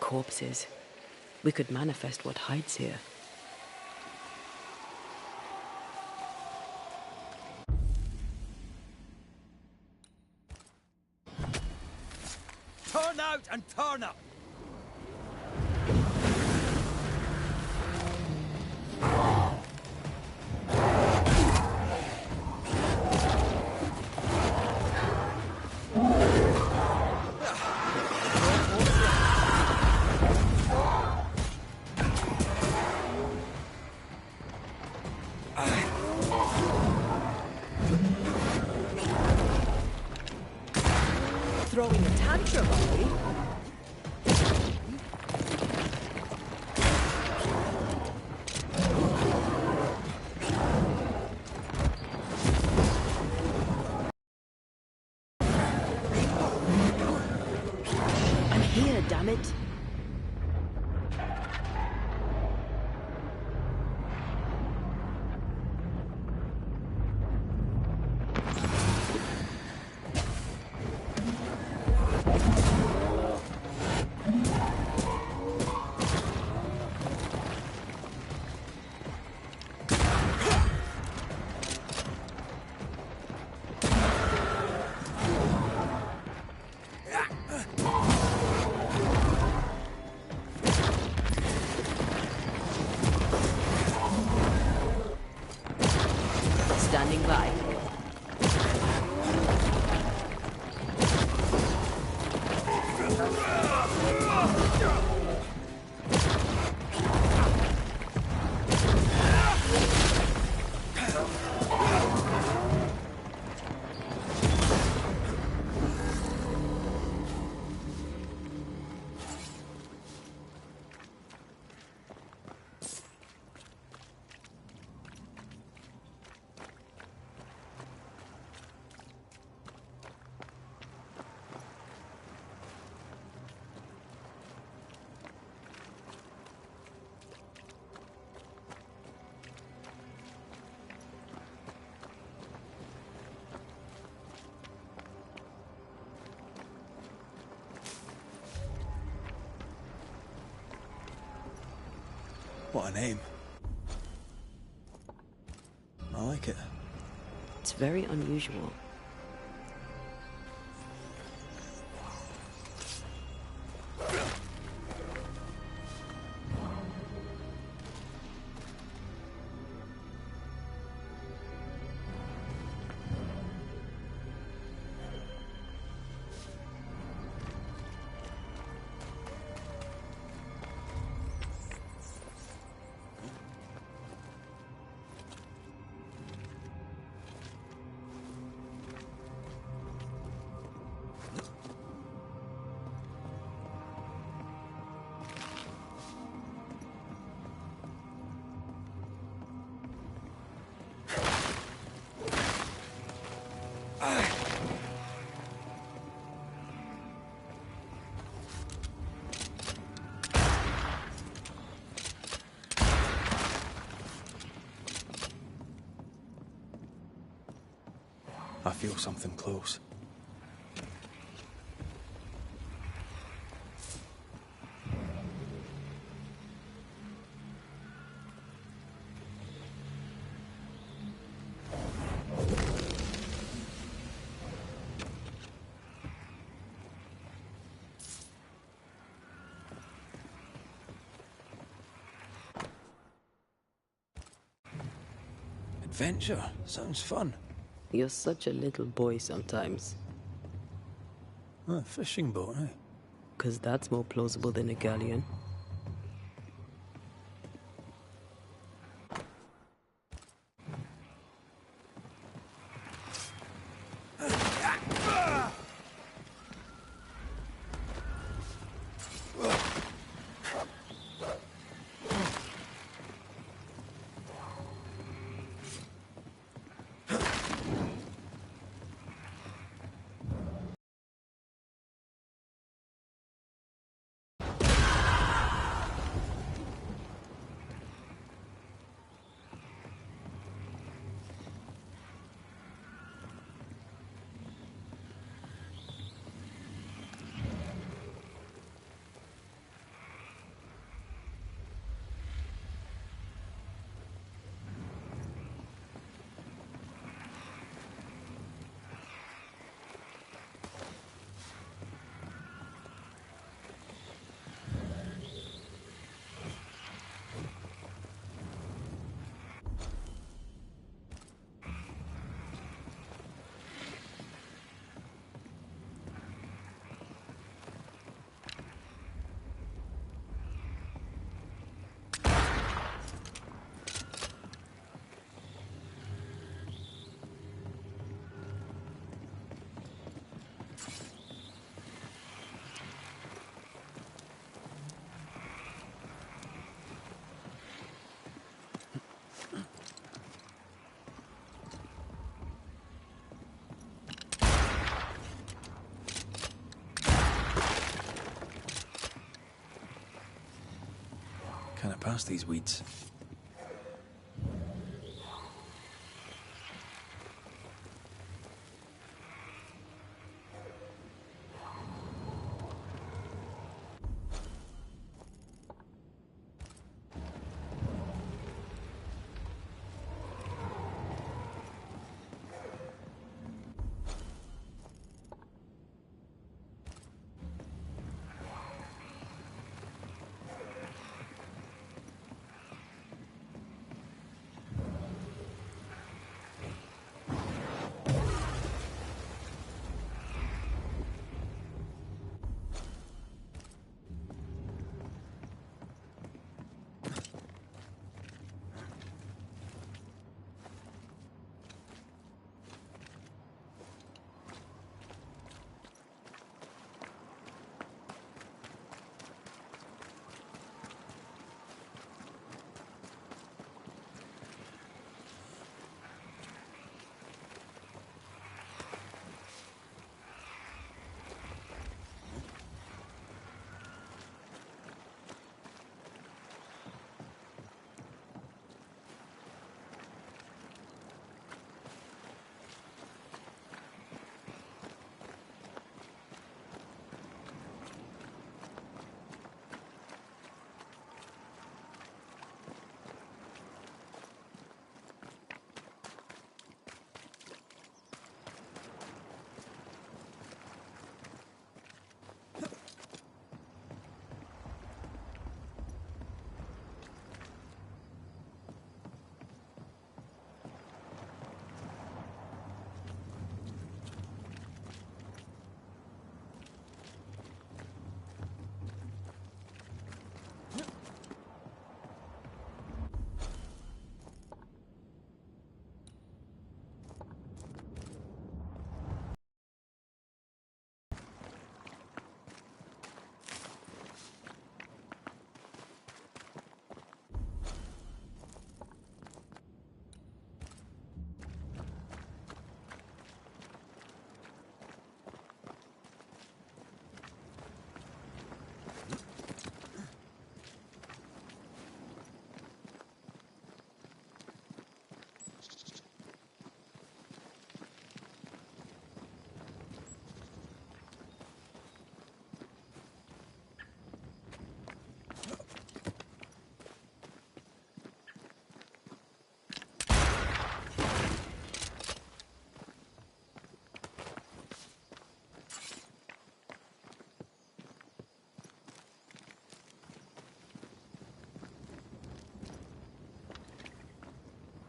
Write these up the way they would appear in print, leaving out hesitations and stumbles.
corpses. We could manifest what hides here. Turn out and turn up! Throwing a tantrum, are we? I'm here, damn it. Standing by. What a name. I like it. It's very unusual. I feel something close. Adventure. Sounds fun. You're such a little boy sometimes. A fishing boat, eh? 'Cause that's more plausible than a galleon. kind of past these weeds.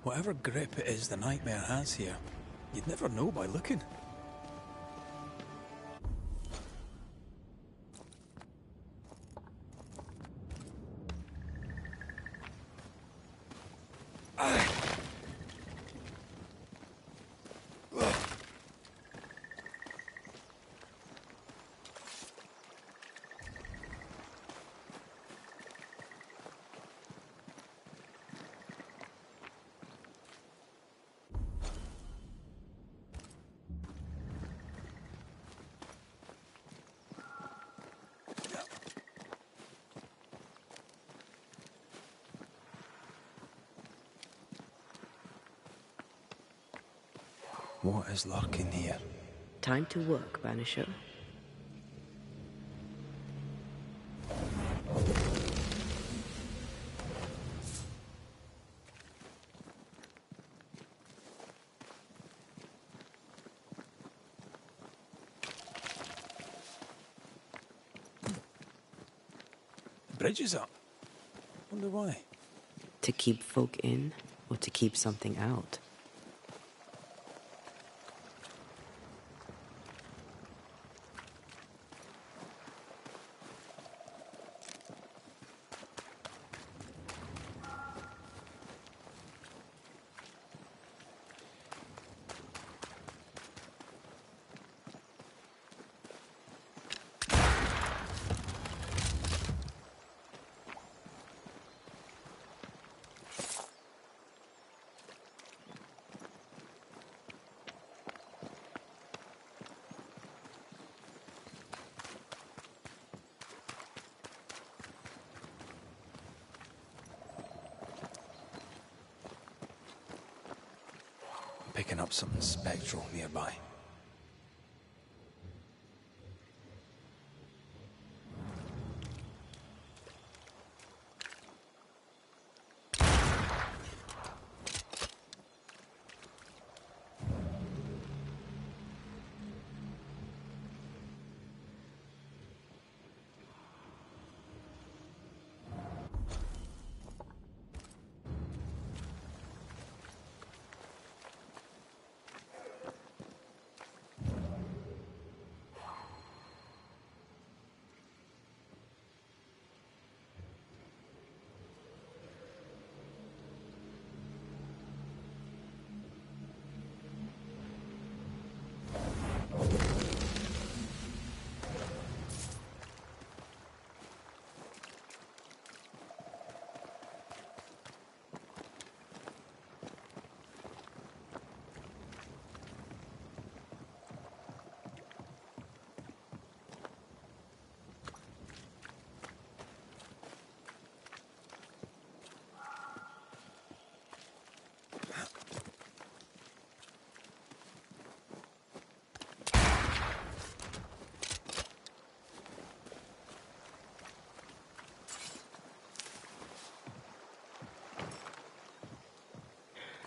Whatever grip it is the nightmare has here, you'd never know by looking. What is lurking here? Time to work, Banisher. Bridge is up. Wonder why. To keep folk in, or to keep something out? picking up something spectral nearby.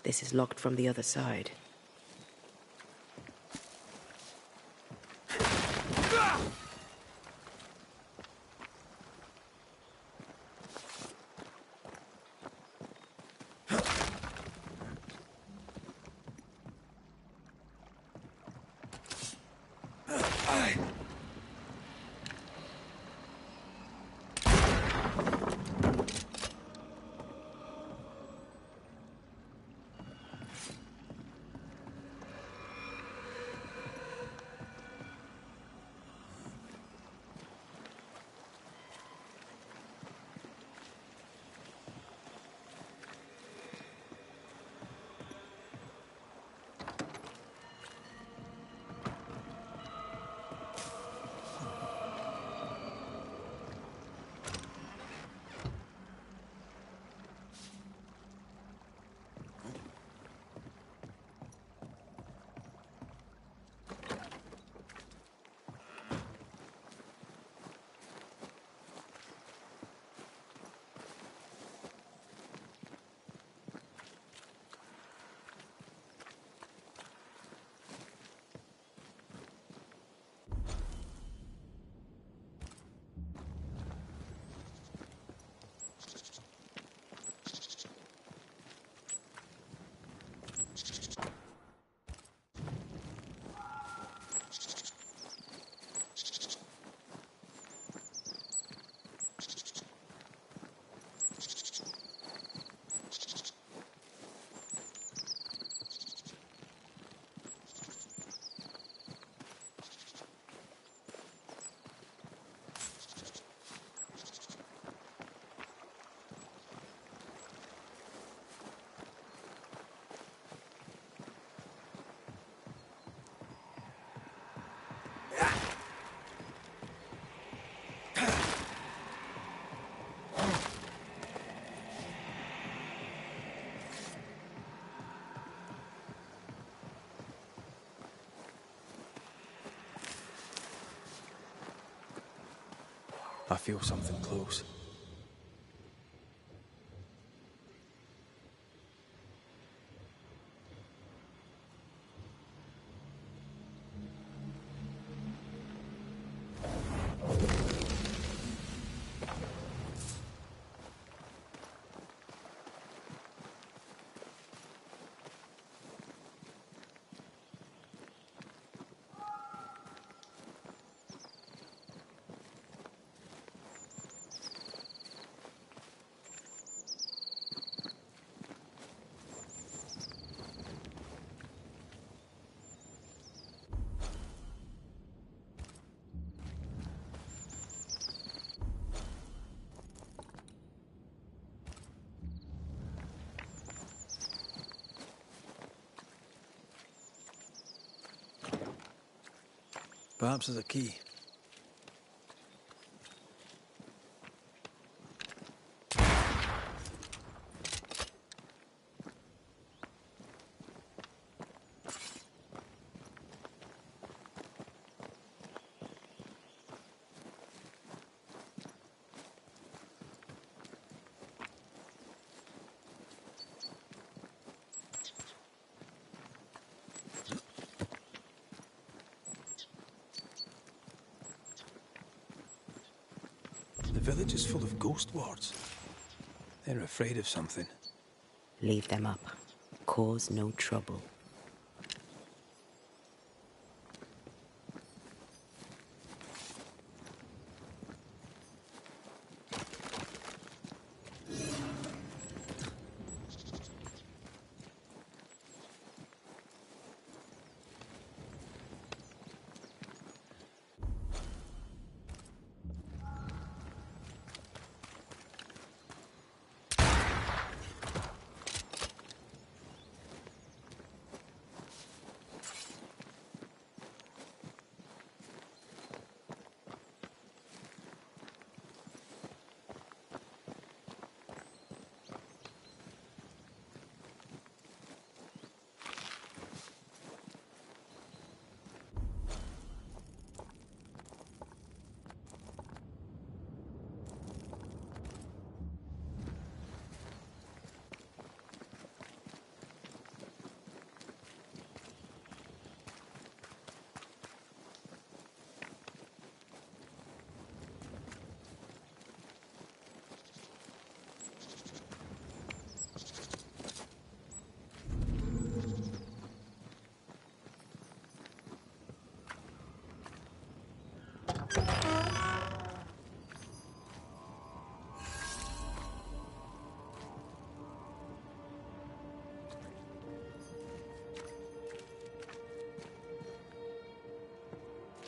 This is locked from the other side. I feel something close. Perhaps there's a key. The village is full of ghost wards. They're afraid of something. Leave them up. Cause no trouble.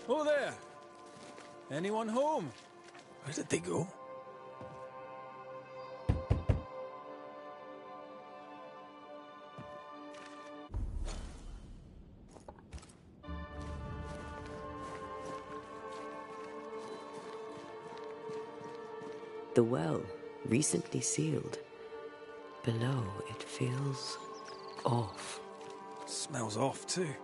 Oh there! Anyone home? Where did they go? The well, recently sealed. Below, it feels off. Smells off too.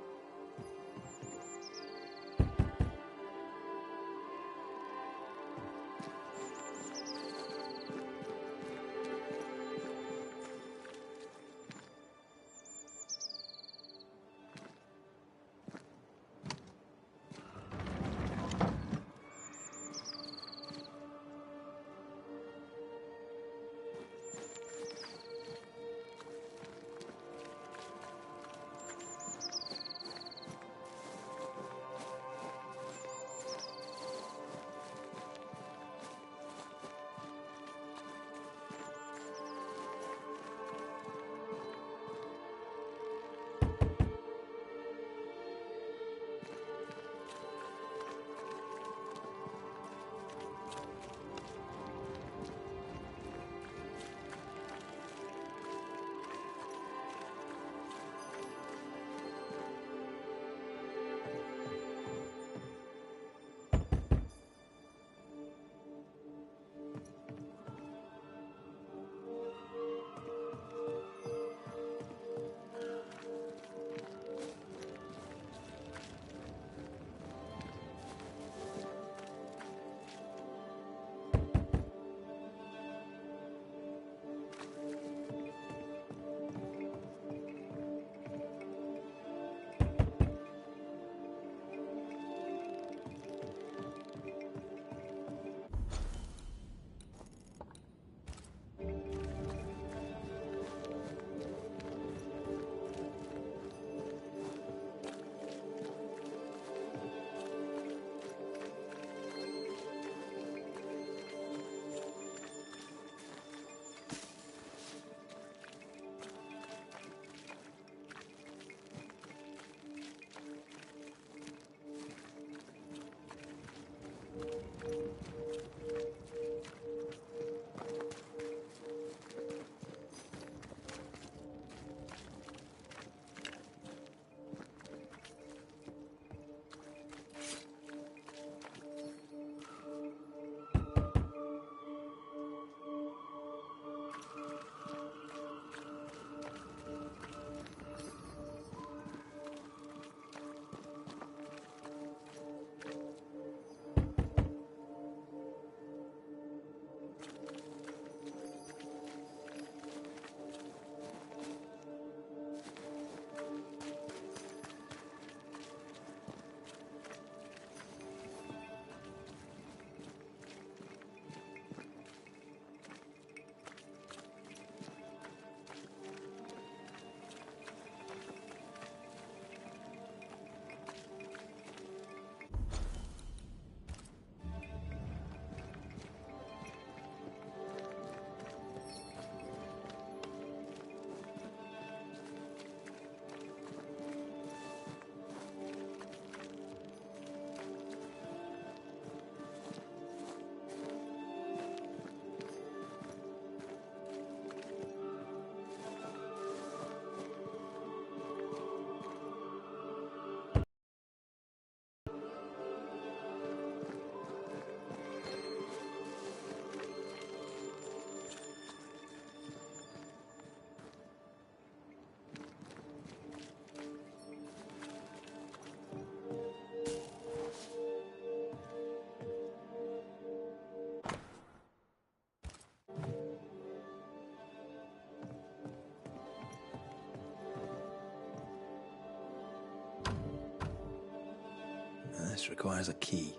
This requires a key.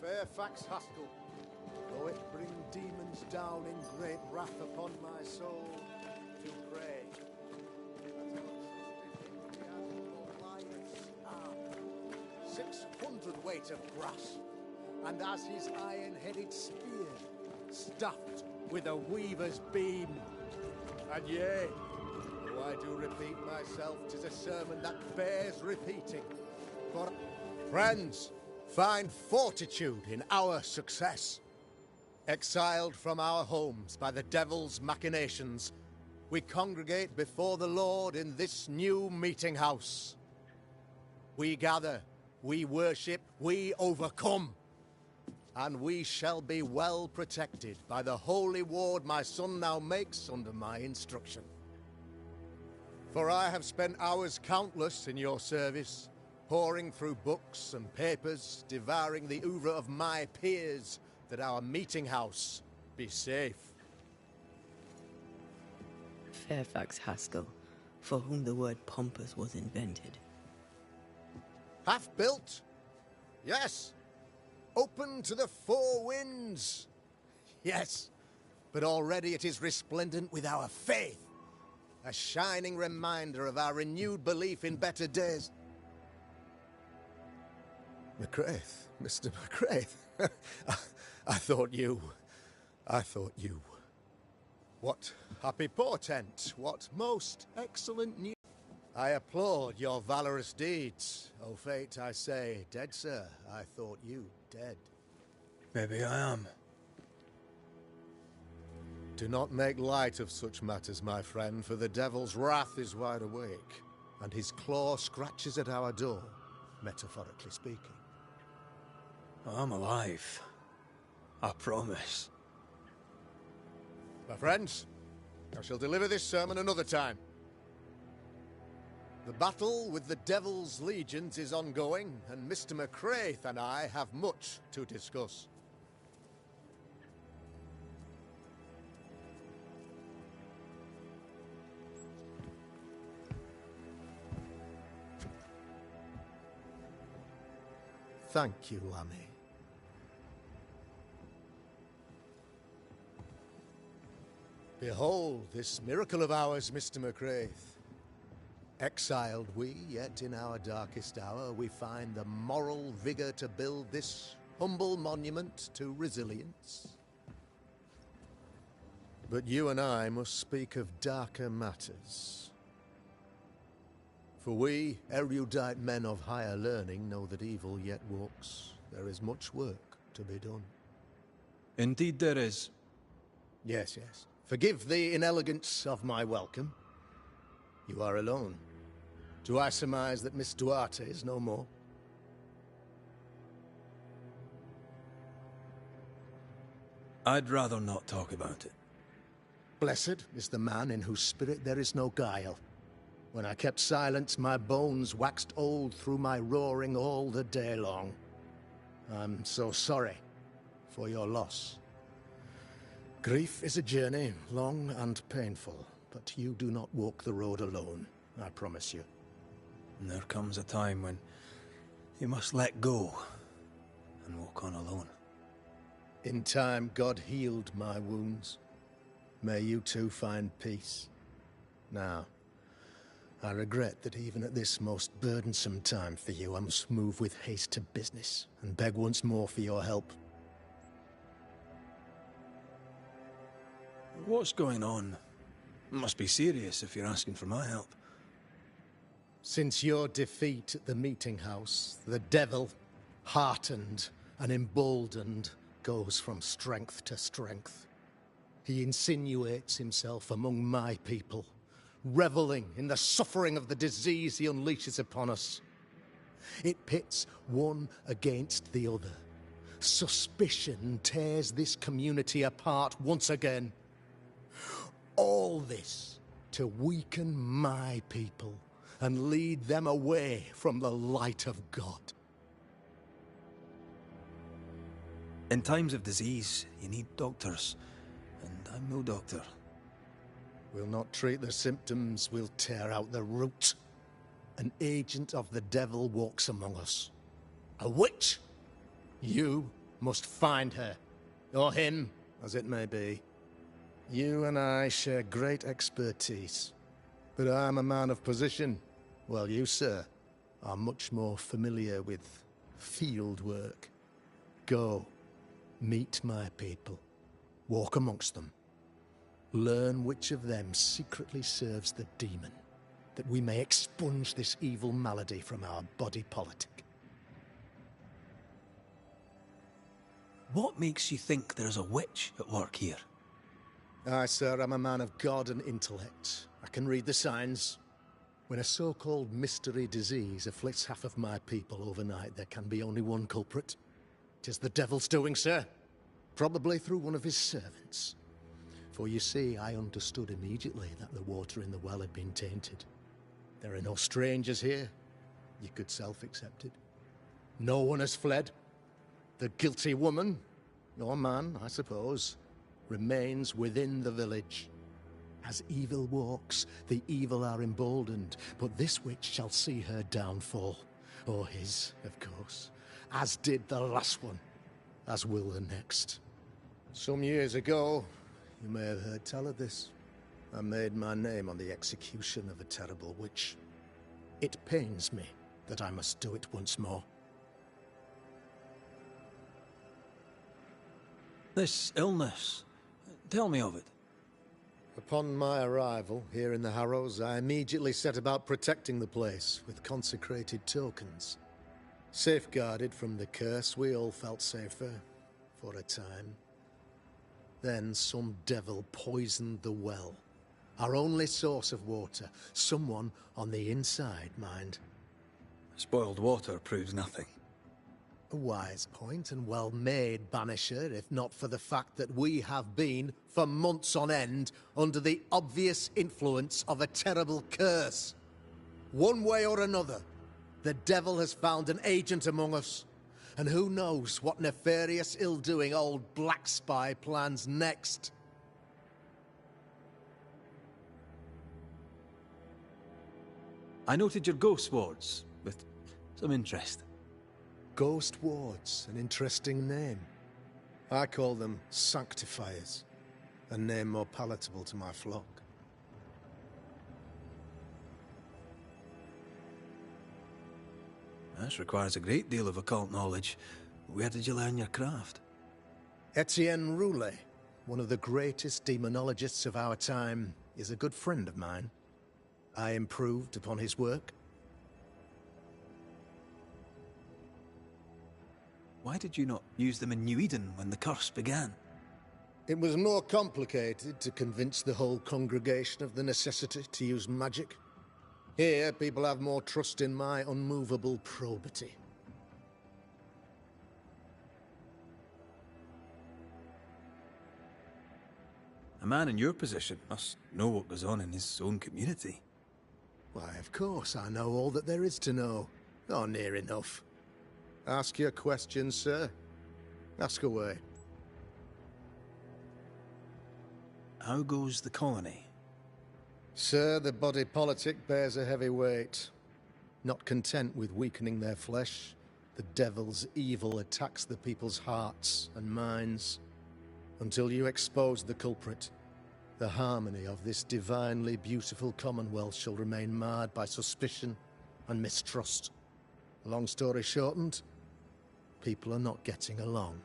Fairfax Haskell, though it bring demons down in great wrath upon my soul to pray. 600 weight of brass, and as his iron-headed spear, stuffed with a weaver's beam. And yea, though I do repeat myself, 'tis a sermon that bears repeating. For friends, find fortitude in our success. Exiled from our homes by the devil's machinations, we congregate before the Lord in this new meeting house. We gather, we worship, we overcome. And we shall be well protected by the holy ward my son now makes under my instruction. For I have spent hours countless in your service, poring through books and papers, devouring the oeuvre of my peers, that our meeting house be safe. Fairfax Haskell, for whom the word pompous was invented. Half built? Yes. Open to the four winds? Yes. But already it is resplendent with our faith, a shining reminder of our renewed belief in better days. McCraith, Mr. McCraith. I thought you. What happy portent, what most excellent news. I applaud your valorous deeds. O fate, I say, dead sir, I thought you dead. Maybe I am. Do not make light of such matters, my friend, for the devil's wrath is wide awake, and his claw scratches at our door, metaphorically speaking. I'm alive. I promise. My friends, I shall deliver this sermon another time. The battle with the Devil's legions is ongoing, and Mr. McCraith and I have much to discuss. Thank you, Lammy. Behold this miracle of ours, Mr. McCraith. Exiled we, yet in our darkest hour we find the moral vigor to build this humble monument to resilience. But you and I must speak of darker matters. For we, erudite men of higher learning, know that evil yet walks. There is much work to be done. Indeed there is. Yes, yes. Forgive the inelegance of my welcome. You are alone. Do I surmise that Miss Duarte is no more? I'd rather not talk about it. Blessed is the man in whose spirit there is no guile. When I kept silence, my bones waxed old through my roaring all the day long. I'm so sorry for your loss. Grief is a journey, long and painful, but you do not walk the road alone, I promise you. And there comes a time when you must let go and walk on alone. In time, God healed my wounds. May you too find peace. Now, I regret that even at this most burdensome time for you, I must move with haste to business and beg once more for your help. What's going on? It must be serious if you're asking for my help. Since your defeat at the meeting house, the devil, heartened and emboldened, goes from strength to strength. He insinuates himself among my people, reveling in the suffering of the disease he unleashes upon us. It pits one against the other. Suspicion tears this community apart once again. All this to weaken my people and lead them away from the light of God. In times of disease, you need doctors, and I'm no doctor. We'll not treat the symptoms, we'll tear out the root. An agent of the devil walks among us. A witch! You must find her, or him, as it may be. You and I share great expertise, but I'm a man of position, while you, sir, are much more familiar with field work. Go, meet my people, walk amongst them. Learn which of them secretly serves the demon, that we may expunge this evil malady from our body politic. What makes you think there's a witch at work here? Aye, sir, I'm a man of God and intellect. I can read the signs. When a so-called mystery disease afflicts half of my people overnight, there can be only one culprit. 'Tis the devil's doing, sir. Probably through one of his servants. For you see, I understood immediately that the water in the well had been tainted. There are no strangers here. You could self-accept it. No one has fled. The guilty woman, or man, I suppose, remains within the village. As evil walks, the evil are emboldened, but this witch shall see her downfall. Or his, of course. As did the last one. As will the next. Some years ago, you may have heard tell of this. I made my name on the execution of a terrible witch. It pains me that I must do it once more. This illness, tell me of it. Upon my arrival here in the Harrows, I immediately set about protecting the place with consecrated tokens. Safeguarded from the curse, we all felt safer, for a time. Then some devil poisoned the well, our only source of water. Someone on the inside, mind. Spoiled water proves nothing. A wise point and well made, Banisher, if not for the fact that we have been, for months on end, under the obvious influence of a terrible curse. One way or another, the devil has found an agent among us, and who knows what nefarious ill-doing old Black Spy plans next. I noted your ghost wards with some interest. Ghost wards, an interesting name. I call them sanctifiers, a name more palatable to my flock. This requires a great deal of occult knowledge. Where did you learn your craft? Antea and Red, one of the greatest demonologists of our time, is a good friend of mine. I improved upon his work. Why did you not use them in New Eden when the curse began? It was more complicated to convince the whole congregation of the necessity to use magic. Here, people have more trust in my unmovable probity. A man in your position must know what goes on in his own community. Why, of course I know all that there is to know. Or near enough. Ask your questions, sir. Ask away. How goes the colony? Sir, the body politic bears a heavy weight. Not content with weakening their flesh, the devil's evil attacks the people's hearts and minds. Until you expose the culprit, the harmony of this divinely beautiful commonwealth shall remain marred by suspicion and mistrust. Long story shortened, people are not getting along.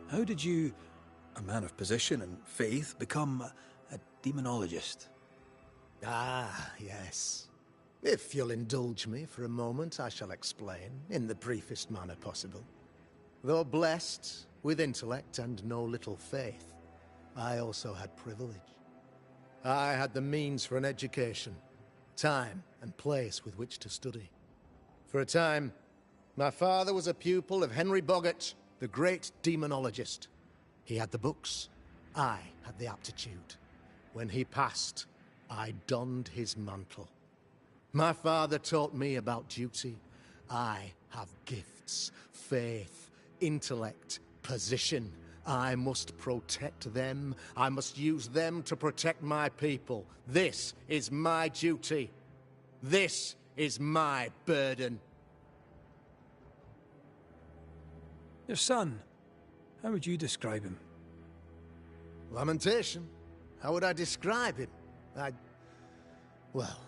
How did you, a man of position and faith, become a demonologist? Ah, yes. If you'll indulge me for a moment, I shall explain, in the briefest manner possible. Though blessed with intellect and no little faith, I also had privilege. I had the means for an education, time and place with which to study. For a time, my father was a pupil of Henry Boggart, the great demonologist. He had the books, I had the aptitude. When he passed, I donned his mantle. My father taught me about duty. I have gifts, faith, intellect, position. I must protect them. I must use them to protect my people. This is my duty. This is my burden. Your son, how would you describe him? Lamentation? How would I describe him? Well,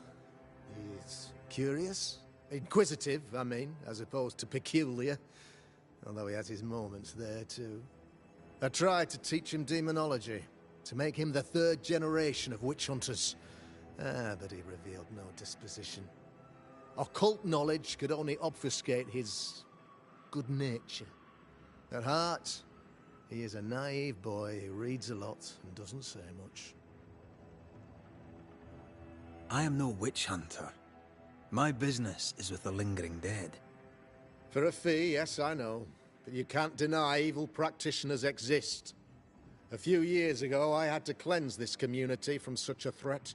he's curious. Inquisitive, I mean, as opposed to peculiar. Although he has his moments there, too. I tried to teach him demonology, to make him the third generation of witch hunters. But he revealed no disposition. Occult knowledge could only obfuscate his good nature. At heart, he is a naive boy who reads a lot and doesn't say much. I am no witch hunter. My business is with the lingering dead. For a fee, yes, I know. But you can't deny evil practitioners exist. A few years ago, I had to cleanse this community from such a threat.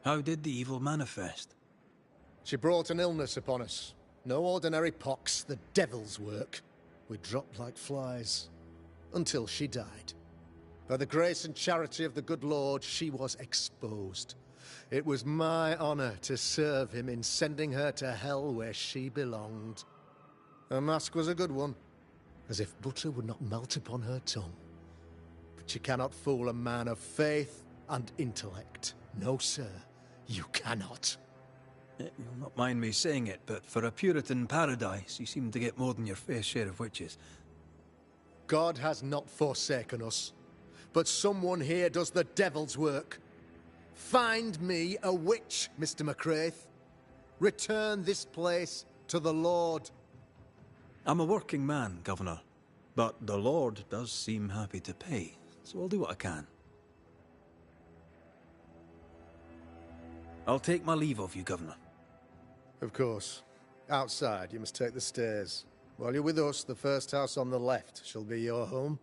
How did the evil manifest? She brought an illness upon us. No ordinary pox, the devil's work. We dropped like flies. Until she died. By the grace and charity of the good Lord, she was exposed. It was my honor to serve him in sending her to hell where she belonged. Her mask was a good one, as if butter would not melt upon her tongue. But you cannot fool a man of faith and intellect. No, sir, you cannot. You'll not mind me saying it, but for a Puritan paradise, you seem to get more than your fair share of witches. God has not forsaken us, but someone here does the devil's work. Find me a witch, Mr. McCraith. Return this place to the Lord. I'm a working man, Governor, but the Lord does seem happy to pay, so I'll do what I can. I'll take my leave of you, Governor. Of course. Outside, you must take the stairs. While you're with us, the first house on the left shall be your home.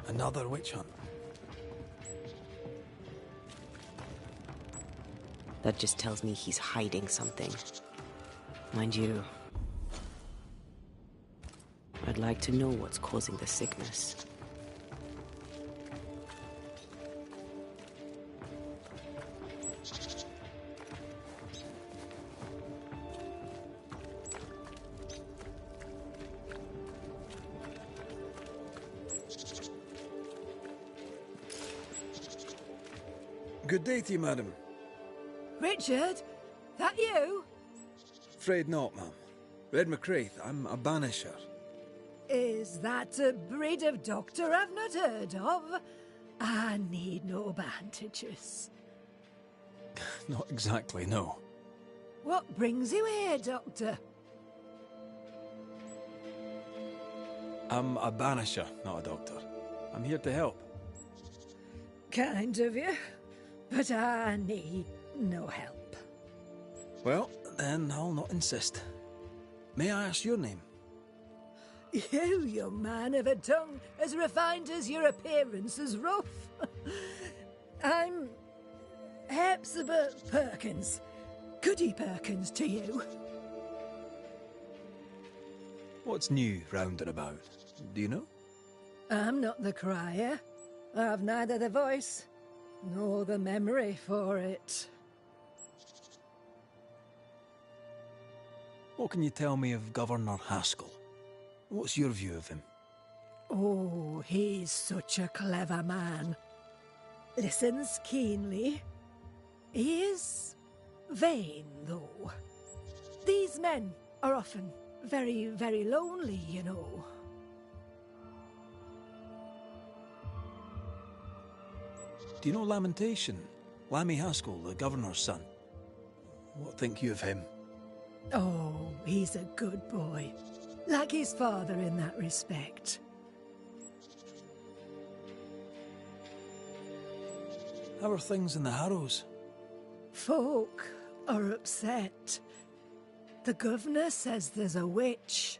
Another witch hunt. That just tells me he's hiding something. Mind you, I'd like to know what's causing the sickness. Good day to you, madam. Richard? That you? Afraid not, ma'am. Red McCraith, I'm a Banisher. Is that a breed of doctor I've not heard of? I need no bandages. Not exactly, no. What brings you here, Doctor? I'm a banisher, not a doctor. I'm here to help. Kind of you, but I need no help. Well, then I'll not insist. May I ask your name? You, young man of a tongue as refined as your appearance is rough. I'm Hepzibah Perkins. Goody Perkins to you. What's new round and about? Do you know? I'm not the crier. I've neither the voice nor the memory for it. What can you tell me of Governor Haskell? What's your view of him? Oh, he's such a clever man. Listens keenly. He is vain, though. These men are often very, very lonely, you know. Do you know Lamentation? Lammy Haskell, the governor's son. What think you of him? Oh, he's a good boy. Like his father in that respect. How are things in the Harrows? Folk are upset. The governor says there's a witch.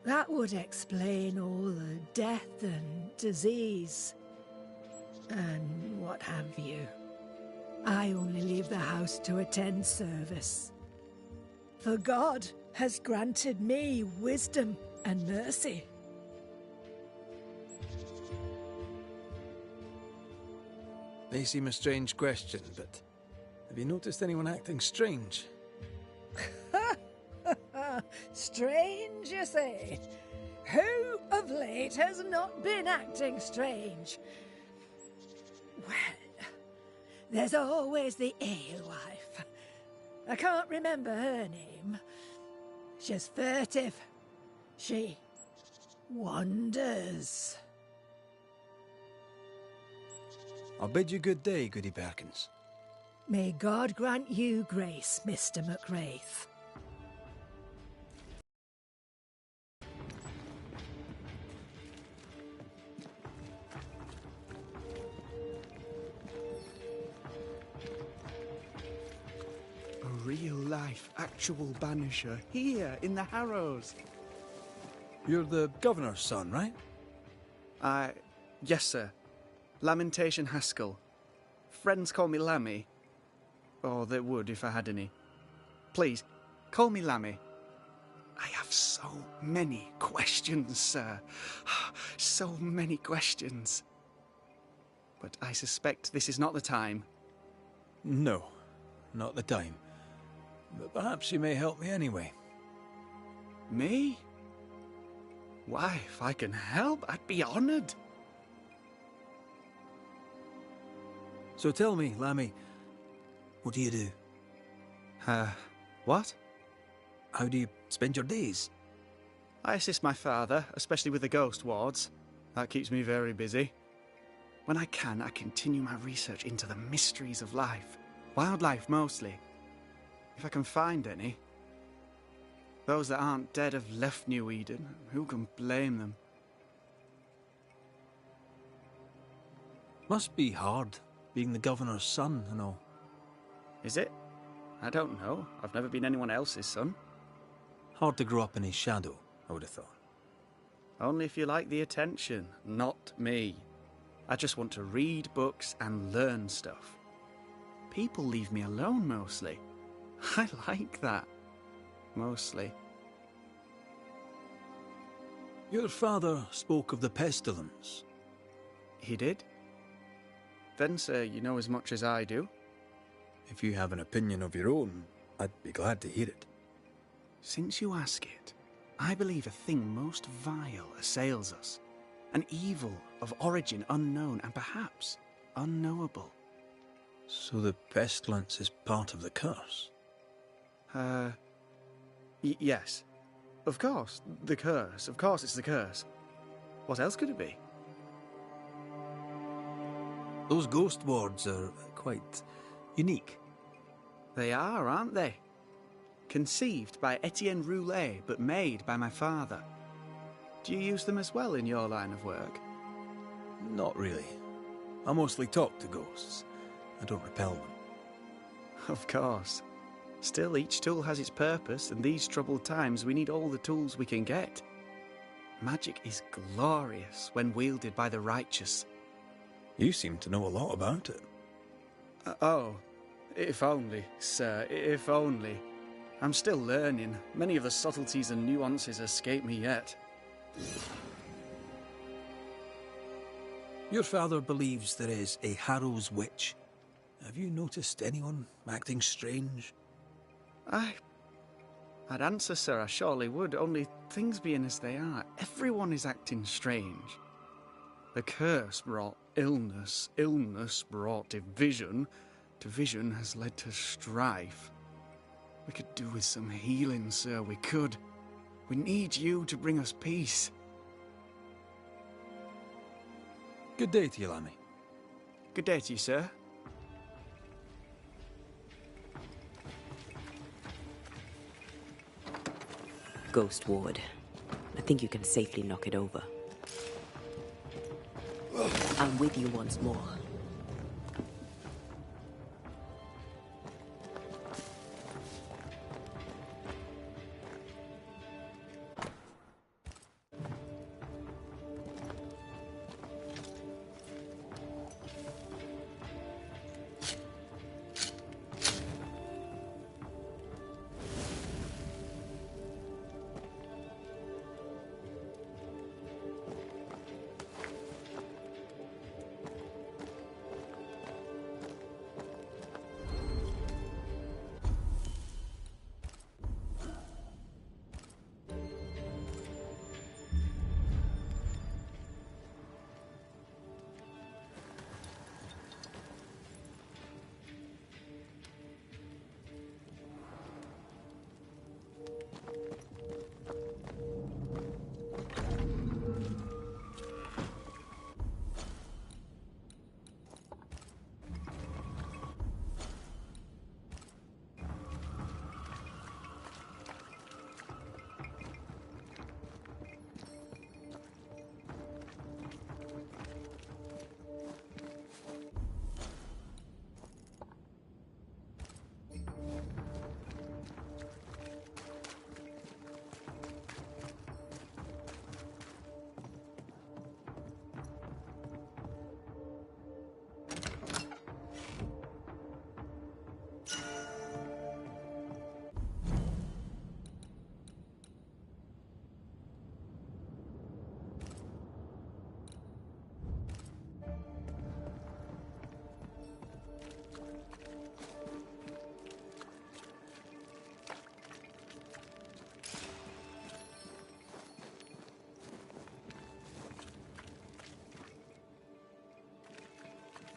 That would explain all the death and disease. And what have you. I only leave the house to attend service. For God has granted me wisdom and mercy. May seem a strange question, but have you noticed anyone acting strange? Strange, you say? Who of late has not been acting strange? Well, there's always the alewife. I can't remember her name. She's furtive. She wanders. I'll bid you good day, Goody Perkins. May God grant you grace, Mr. McWraith. A real-life, actual Banisher here in the Harrows. You're the governor's son, right? Yes, sir. Lamentation Haskell. Friends call me Lammy. Or they would if I had any. Please, call me Lammy. I have so many questions, sir. So many questions. But I suspect this is not the time. No, not the time. But perhaps you may help me anyway. Me? Why, if I can help, I'd be honoured. So tell me, Lammy, what do you do? What? How do you spend your days? I assist my father, especially with the ghost wards. That keeps me very busy. When I can, I continue my research into the mysteries of life. Wildlife, mostly. If I can find any. Those that aren't dead have left New Eden. Who can blame them? Must be hard, being the governor's son and all. Is it? I don't know. I've never been anyone else's son. Hard to grow up in his shadow, I would have thought. Only if you like the attention, not me. I just want to read books and learn stuff. People leave me alone mostly. I like that. Mostly. Your father spoke of the pestilence. He did? Then, sir, you know as much as I do. If you have an opinion of your own, I'd be glad to hear it. Since you ask it, I believe a thing most vile assails us. An evil of origin unknown and perhaps unknowable. So the pestilence is part of the curse? Yes. Of course, the curse. Of course it's the curse. What else could it be? Those ghost wards are quite unique. They are, aren't they? conceived by Etienne Roulet, but made by my father. Do you use them as well in your line of work? Not really. I mostly talk to ghosts. I don't repel them. Of course. Still, each tool has its purpose, and these troubled times we need all the tools we can get. Magic is glorious when wielded by the righteous. You seem to know a lot about it. Oh, if only, sir, if only. I'm still learning. Many of the subtleties and nuances escape me yet. Your father believes there is a Harrow's witch. Have you noticed anyone acting strange? I'd answer, sir, I surely would, only things being as they are, everyone is acting strange. The curse brought illness, illness brought division, division has led to strife. We could do with some healing, sir, we could. We need you to bring us peace. Good day to you, Lammy. Good day to you, sir. Ghost Ward. I think you can safely knock it over. I'm with you once more.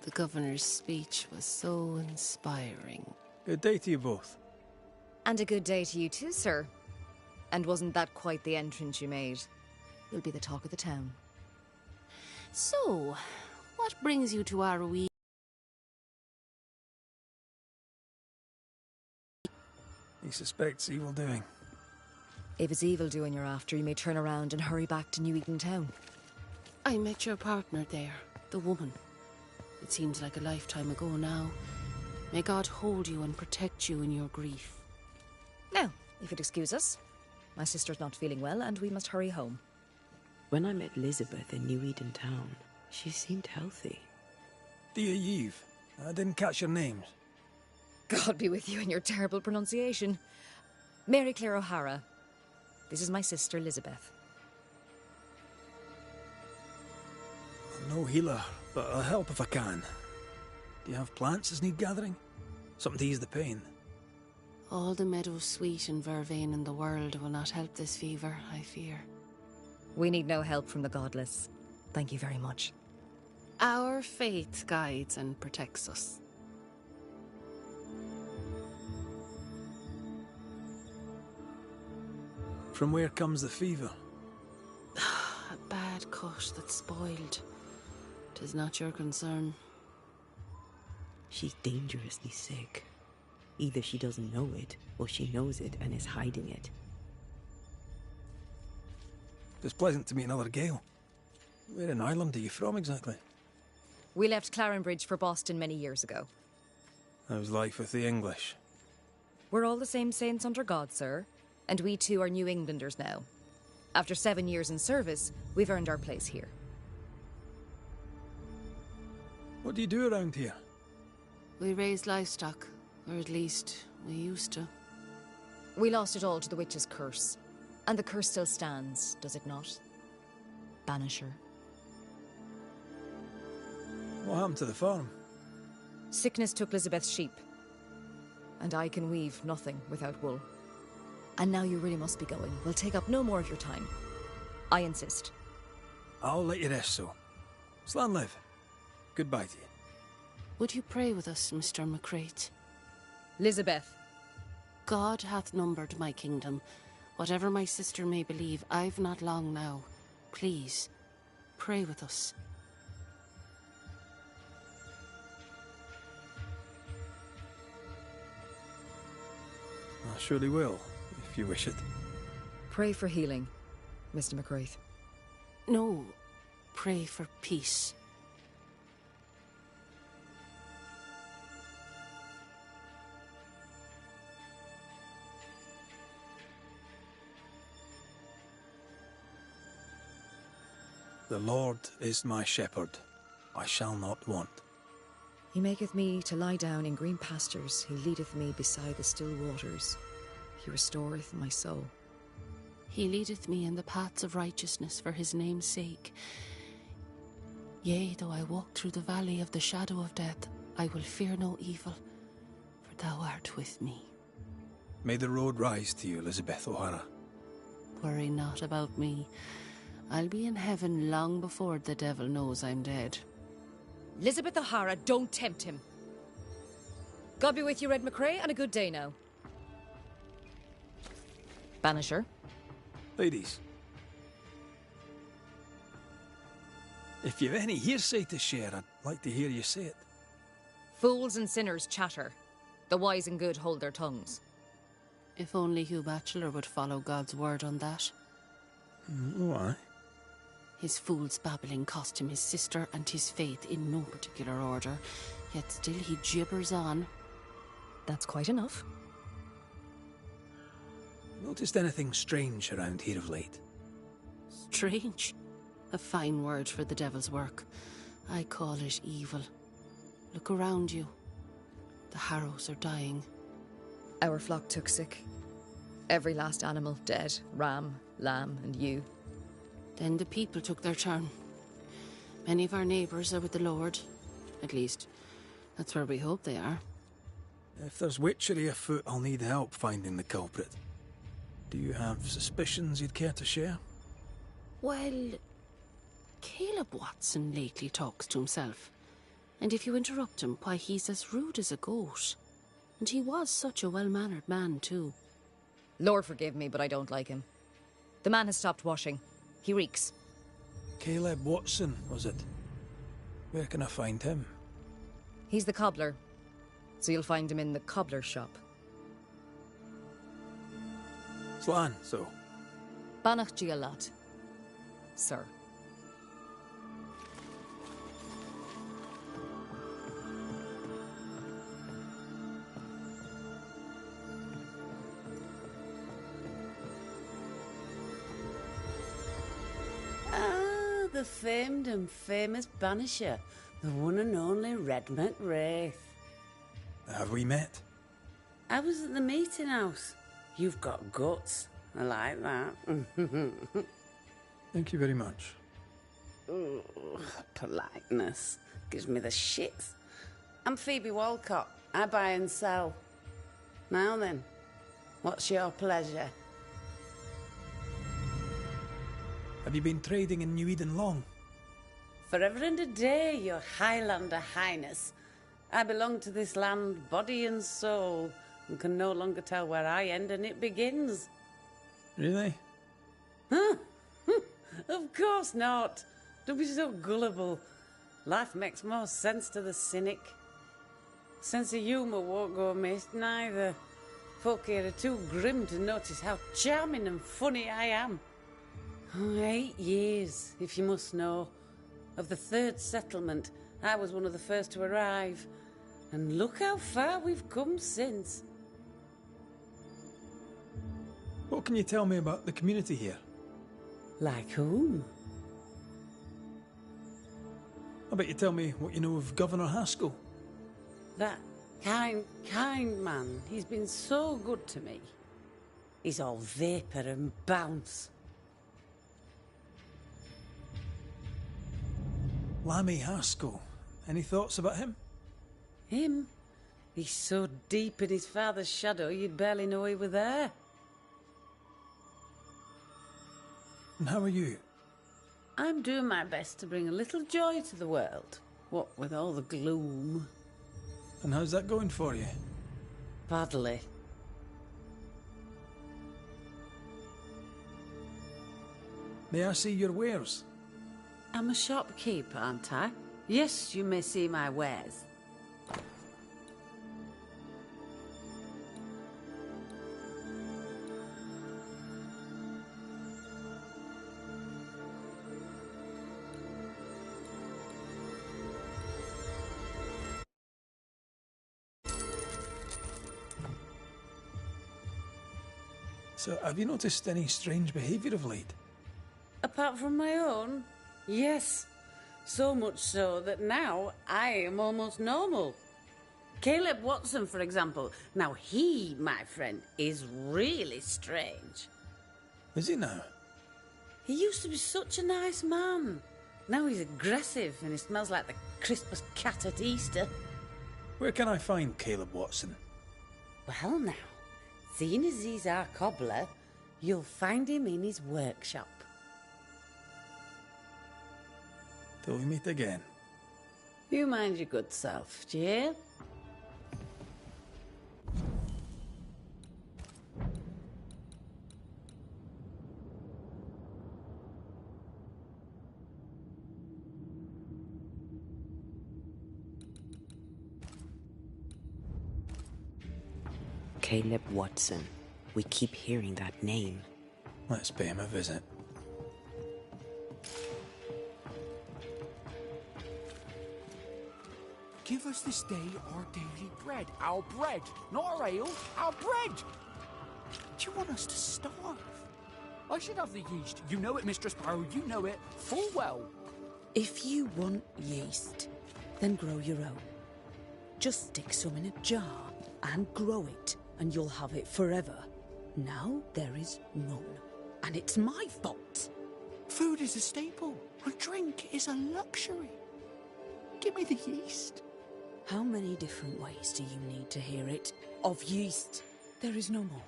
The governor's speech was so inspiring. Good day to you both. And a good day to you too, sir. And wasn't that quite the entrance you made? You'll be the talk of the town. So, what brings you to our wee... He suspects evil doing. If it's evil doing you're after, you may turn around and hurry back to New Eden Town. I met your partner there, the woman. It seems like a lifetime ago now. May God hold you and protect you in your grief. Now, if you'd excuse us, my sister's not feeling well and we must hurry home. When I met Elizabeth in New Eden Town, she seemed healthy. Dear Yves, I didn't catch your names. God be with you and your terrible pronunciation. Mary Claire O'Hara. This is my sister, Elizabeth. I'm no healer, but I'll help if I can. Do you have plants as need gathering? Something to ease the pain? All the meadow sweet and vervain in the world will not help this fever, I fear. We need no help from the godless. Thank you very much. Our faith guides and protects us. From where comes the fever? A bad cut that's spoiled. 'Tis not your concern. She's dangerously sick. Either she doesn't know it, or she knows it and is hiding it. It's pleasant to meet another Gale. Where in Ireland are you from exactly? We left Clarenbridge for Boston many years ago. How's life with the English? We're all the same saints under God, sir. And we too are New Englanders now. After 7 years in service, we've earned our place here. What do you do around here? We raise livestock, or at least we used to. We lost it all to the witch's curse. And the curse still stands, does it not? Banisher. What happened to the farm? Sickness took Elizabeth's sheep. And I can weave nothing without wool. And now you really must be going. We'll take up no more of your time. I insist. I'll let you rest, so. Slan live. Goodbye to you. Would you pray with us, Mr. McCrate? Elizabeth. God hath numbered my kingdom. Whatever my sister may believe, I've not long now. Please, pray with us. I surely will, if you wish it. Pray for healing, Mr. McCraith. No, pray for peace. The Lord is my shepherd. I shall not want. He maketh me to lie down in green pastures. He leadeth me beside the still waters. He restoreth my soul. He leadeth me in the paths of righteousness for his name's sake. Yea, though I walk through the valley of the shadow of death, I will fear no evil, for thou art with me. May the road rise to you, Elizabeth O'Hara. Worry not about me. I'll be in heaven long before the devil knows I'm dead. Elizabeth O'Hara, don't tempt him. God be with you, Red McCrae, and a good day now. Banisher. Ladies. If you've any hearsay to share, I'd like to hear you say it. Fools and sinners chatter. The wise and good hold their tongues. If only Hugh Batchelor would follow God's word on that. Why? His fool's babbling cost him his sister and his faith in no particular order, yet still he gibbers on. That's quite enough. Noticed anything strange around here of late? Strange. A fine word for the devil's work. I call it evil. Look around you. The harrows are dying. Our flock took sick. Every last animal dead. Ram, lamb, and ewe. Then the people took their turn. Many of our neighbours are with the Lord. At least, that's where we hope they are. If there's witchery afoot, I'll need help finding the culprit. Do you have suspicions you'd care to share? Well, Caleb Watson lately talks to himself. And if you interrupt him, why, he's as rude as a goat. And he was such a well-mannered man, too. Lord forgive me, but I don't like him. The man has stopped washing. He reeks. Caleb Watson, was it? Where can I find him? He's the cobbler. So you'll find him in the cobbler's shop. Slan, so. Banach Gialat, sir. Ah, the famed and famous Banisher, the one and only Red McWraith. Have we met? I was at the meeting house. You've got guts. I like that. Thank you very much. Ooh, politeness gives me the shits. I'm Phoebe Walcott. I buy and sell. Now then, what's your pleasure? Have you been trading in New Eden long? Forever and a day, your Highlander Highness. I belong to this land, body and soul, and can no longer tell where I end and it begins. Really? Huh? Of course not. Don't be so gullible. Life makes more sense to the cynic. Sense of humour won't go amiss, neither. Folk here are too grim to notice how charming and funny I am. 8 years, if you must know. Of the 3rd settlement, I was one of the first to arrive. And look how far we've come since. What can you tell me about the community here? Like whom? I bet you tell me what you know of Governor Haskell. That kind man. He's been so good to me. He's all vapour and bounce. Lammy Haskell. Any thoughts about him? Him? He's so deep in his father's shadow you'd barely know he were there. And how are you? I'm doing my best to bring a little joy to the world. What with all the gloom. And how's that going for you? Badly. May I see your wares? I'm a shopkeeper, aren't I? Yes, you may see my wares. So, have you noticed any strange behaviour of late? Apart from my own? Yes. So much so that now I am almost normal. Caleb Watson, for example. Now he, my friend, is really strange. Is he now? He used to be such a nice man. Now he's aggressive and he smells like the Christmas cat at Easter. Where can I find Caleb Watson? Well now, seeing as he's our cobbler, you'll find him in his workshop. Till we meet again. You mind your good self, do you hear? Caleb Watson. We keep hearing that name. Let's pay him a visit. Give us this day our daily bread. Our bread, not our ale, our bread! Do you want us to starve? I should have the yeast. You know it, Mistress Barrow, you know it full well. If you want yeast, then grow your own. Just stick some in a jar and grow it, and you'll have it forever. Now there is none, and it's my fault. Food is a staple, and drink is a luxury. Give me the yeast. How many different ways do you need to hear it? Of yeast, there is no more.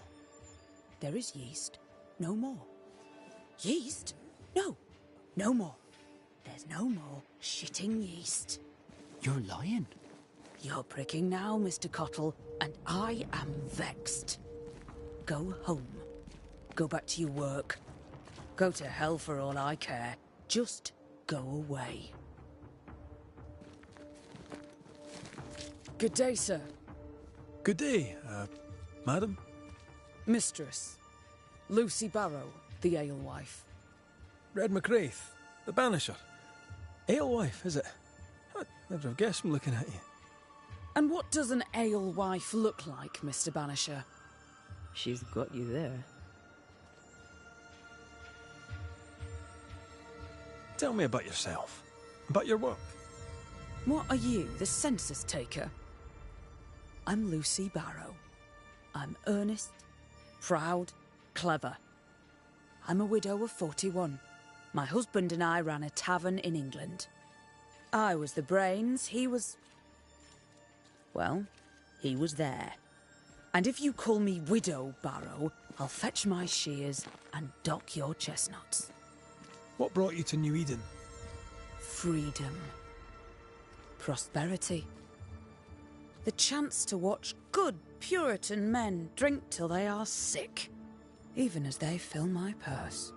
There is yeast, no more. Yeast? No, no more. There's no more shitting yeast. You're lying. You're pricking now, Mr. Cottle, and I am vexed. Go home. Go back to your work. Go to hell for all I care. Just go away. Good day, sir. Good day, madam. Mistress. Lucy Barrow, the alewife. Red McWraith, the Banisher. Alewife, is it? I'd never have guessed from looking at you. And what does an alewife look like, Mr. Banisher? She's got you there. Tell me about yourself. About your work. What are you, the census taker? I'm Lucy Barrow. I'm earnest, proud, clever. I'm a widow of 41. My husband and I ran a tavern in England. I was the brains, he was... well, he was there. And if you call me Widow Barrow, I'll fetch my shears and dock your chestnuts. What brought you to New Eden? Freedom. Prosperity. The chance to watch good Puritan men drink till they are sick, even as they fill my purse.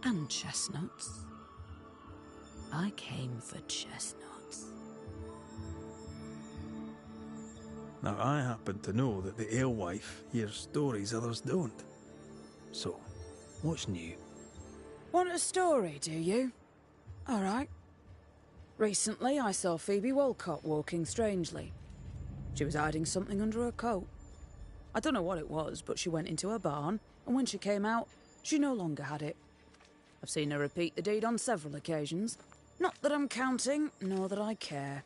And chestnuts. I came for chestnuts. Now, I happen to know that the alewife hears stories others don't. So, what's new? Want a story, do you? All right. Recently, I saw Phoebe Walcott walking strangely. She was hiding something under her coat. I don't know what it was, but she went into her barn, and when she came out, she no longer had it. I've seen her repeat the deed on several occasions. Not that I'm counting, nor that I care.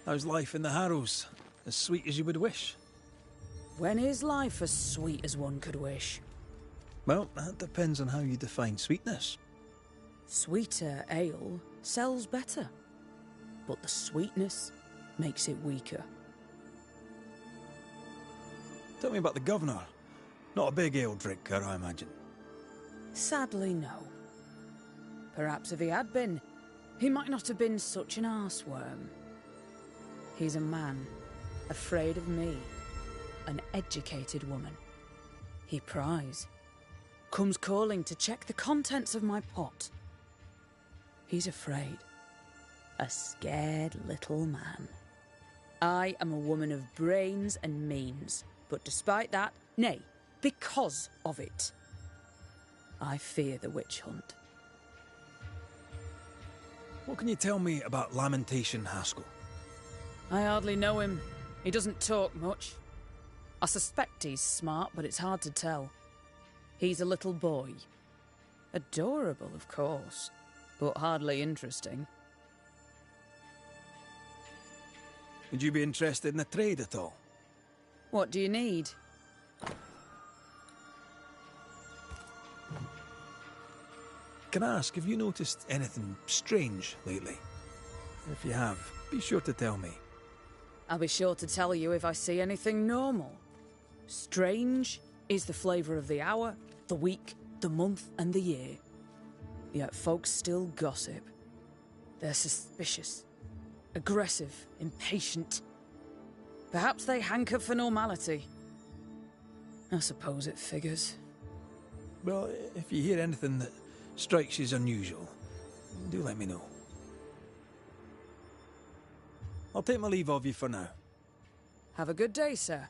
How's life in the Harrows? As sweet as you would wish? When is life as sweet as one could wish? Well, that depends on how you define sweetness. Sweeter ale sells better, but the sweetness makes it weaker. Tell me about the governor. Not a big ale drinker, I imagine. Sadly, no. Perhaps if he had been, he might not have been such an arseworm. He's a man, afraid of me, an educated woman. He pries, comes calling to check the contents of my pot. He's afraid, a scared little man. I am a woman of brains and means, but despite that, nay, because of it, I fear the witch hunt. What can you tell me about Lamentation Haskell? I hardly know him. He doesn't talk much. I suspect he's smart, but it's hard to tell. He's a little boy. Adorable, of course, but hardly interesting. Would you be interested in a trade at all? What do you need? Can I ask, have you noticed anything strange lately? If you have, be sure to tell me. I'll be sure to tell you if I see anything normal. Strange is the flavour of the hour, the week, the month, and the year. Yet folks still gossip. They're suspicious, aggressive, impatient. Perhaps they hanker for normality. I suppose it figures. Well, if you hear anything that strikes you as unusual, do let me know. I'll take my leave of you for now. Have a good day, sir.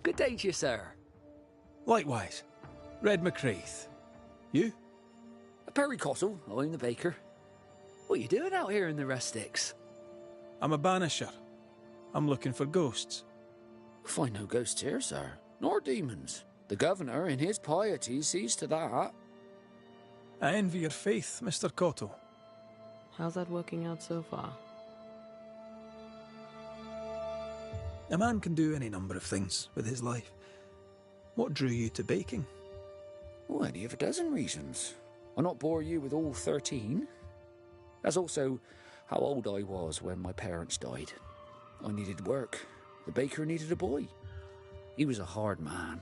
Good day to you, sir. Likewise. Red McCraith. You? Perry Cottle, I'm the baker. What are you doing out here in the rustics? I'm a banisher. I'm looking for ghosts. Find no ghosts here, sir, nor demons. The governor, in his piety, sees to that. I envy your faith, Mr. Cottle. How's that working out so far? A man can do any number of things with his life. What drew you to baking? Oh, any of a dozen reasons. I'll not bore you with all 13. That's also how old I was when my parents died. I needed work. The baker needed a boy. He was a hard man.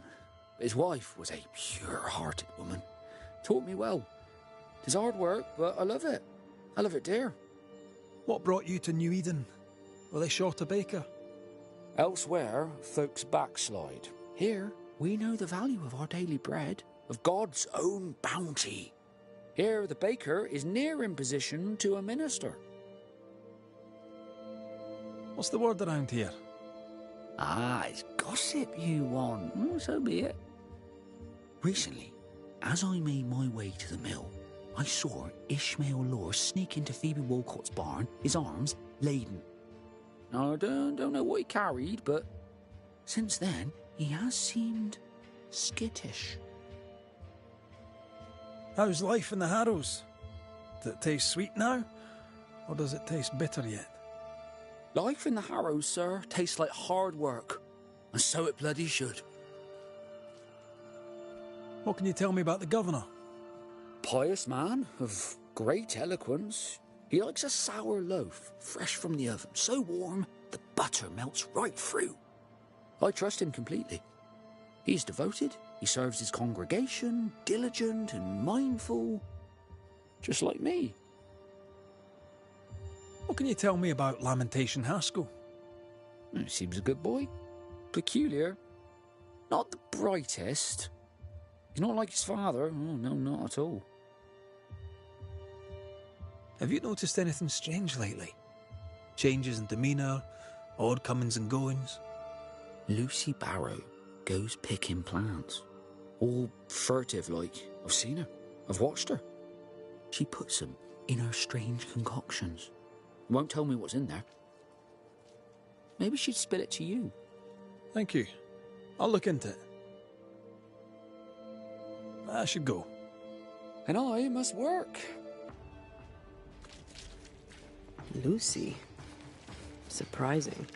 His wife was a pure-hearted woman. Taught me well. 'Tis hard work, but I love it. I love it, dear. What brought you to New Eden? Were they short a baker? Elsewhere, folks backslide. Here, we know the value of our daily bread, of God's own bounty. Here, the baker is near in position to a minister. What's the word around here? Ah, it's gossip you want. Oh, so be it. Recently, as I made my way to the mill, I saw Ishmael Lore sneak into Phoebe Walcott's barn, his arms laden. Now, I don't know what he carried, but since then, he has seemed skittish. How's life in the Harrows? Does it taste sweet now? Or does it taste bitter yet? Life in the Harrows, sir, tastes like hard work. And so it bloody should. What can you tell me about the governor? Pious man of great eloquence. He likes a sour loaf, fresh from the oven, so warm the butter melts right through. I trust him completely. He's devoted, he serves his congregation, diligent and mindful, just like me. What can you tell me about Lamentation Haskell? Seems a good boy. Peculiar. Not the brightest. He's not like his father. Oh, no, not at all. Have you noticed anything strange lately? Changes in demeanour, odd comings and goings? Lucy Barrow goes picking plants. All furtive like. I've seen her. I've watched her. She puts them in her strange concoctions. Won't tell me what's in there. Maybe she'd spill it to you. Thank you. I'll look into it. I should go. And I must work. Lucy? Surprising.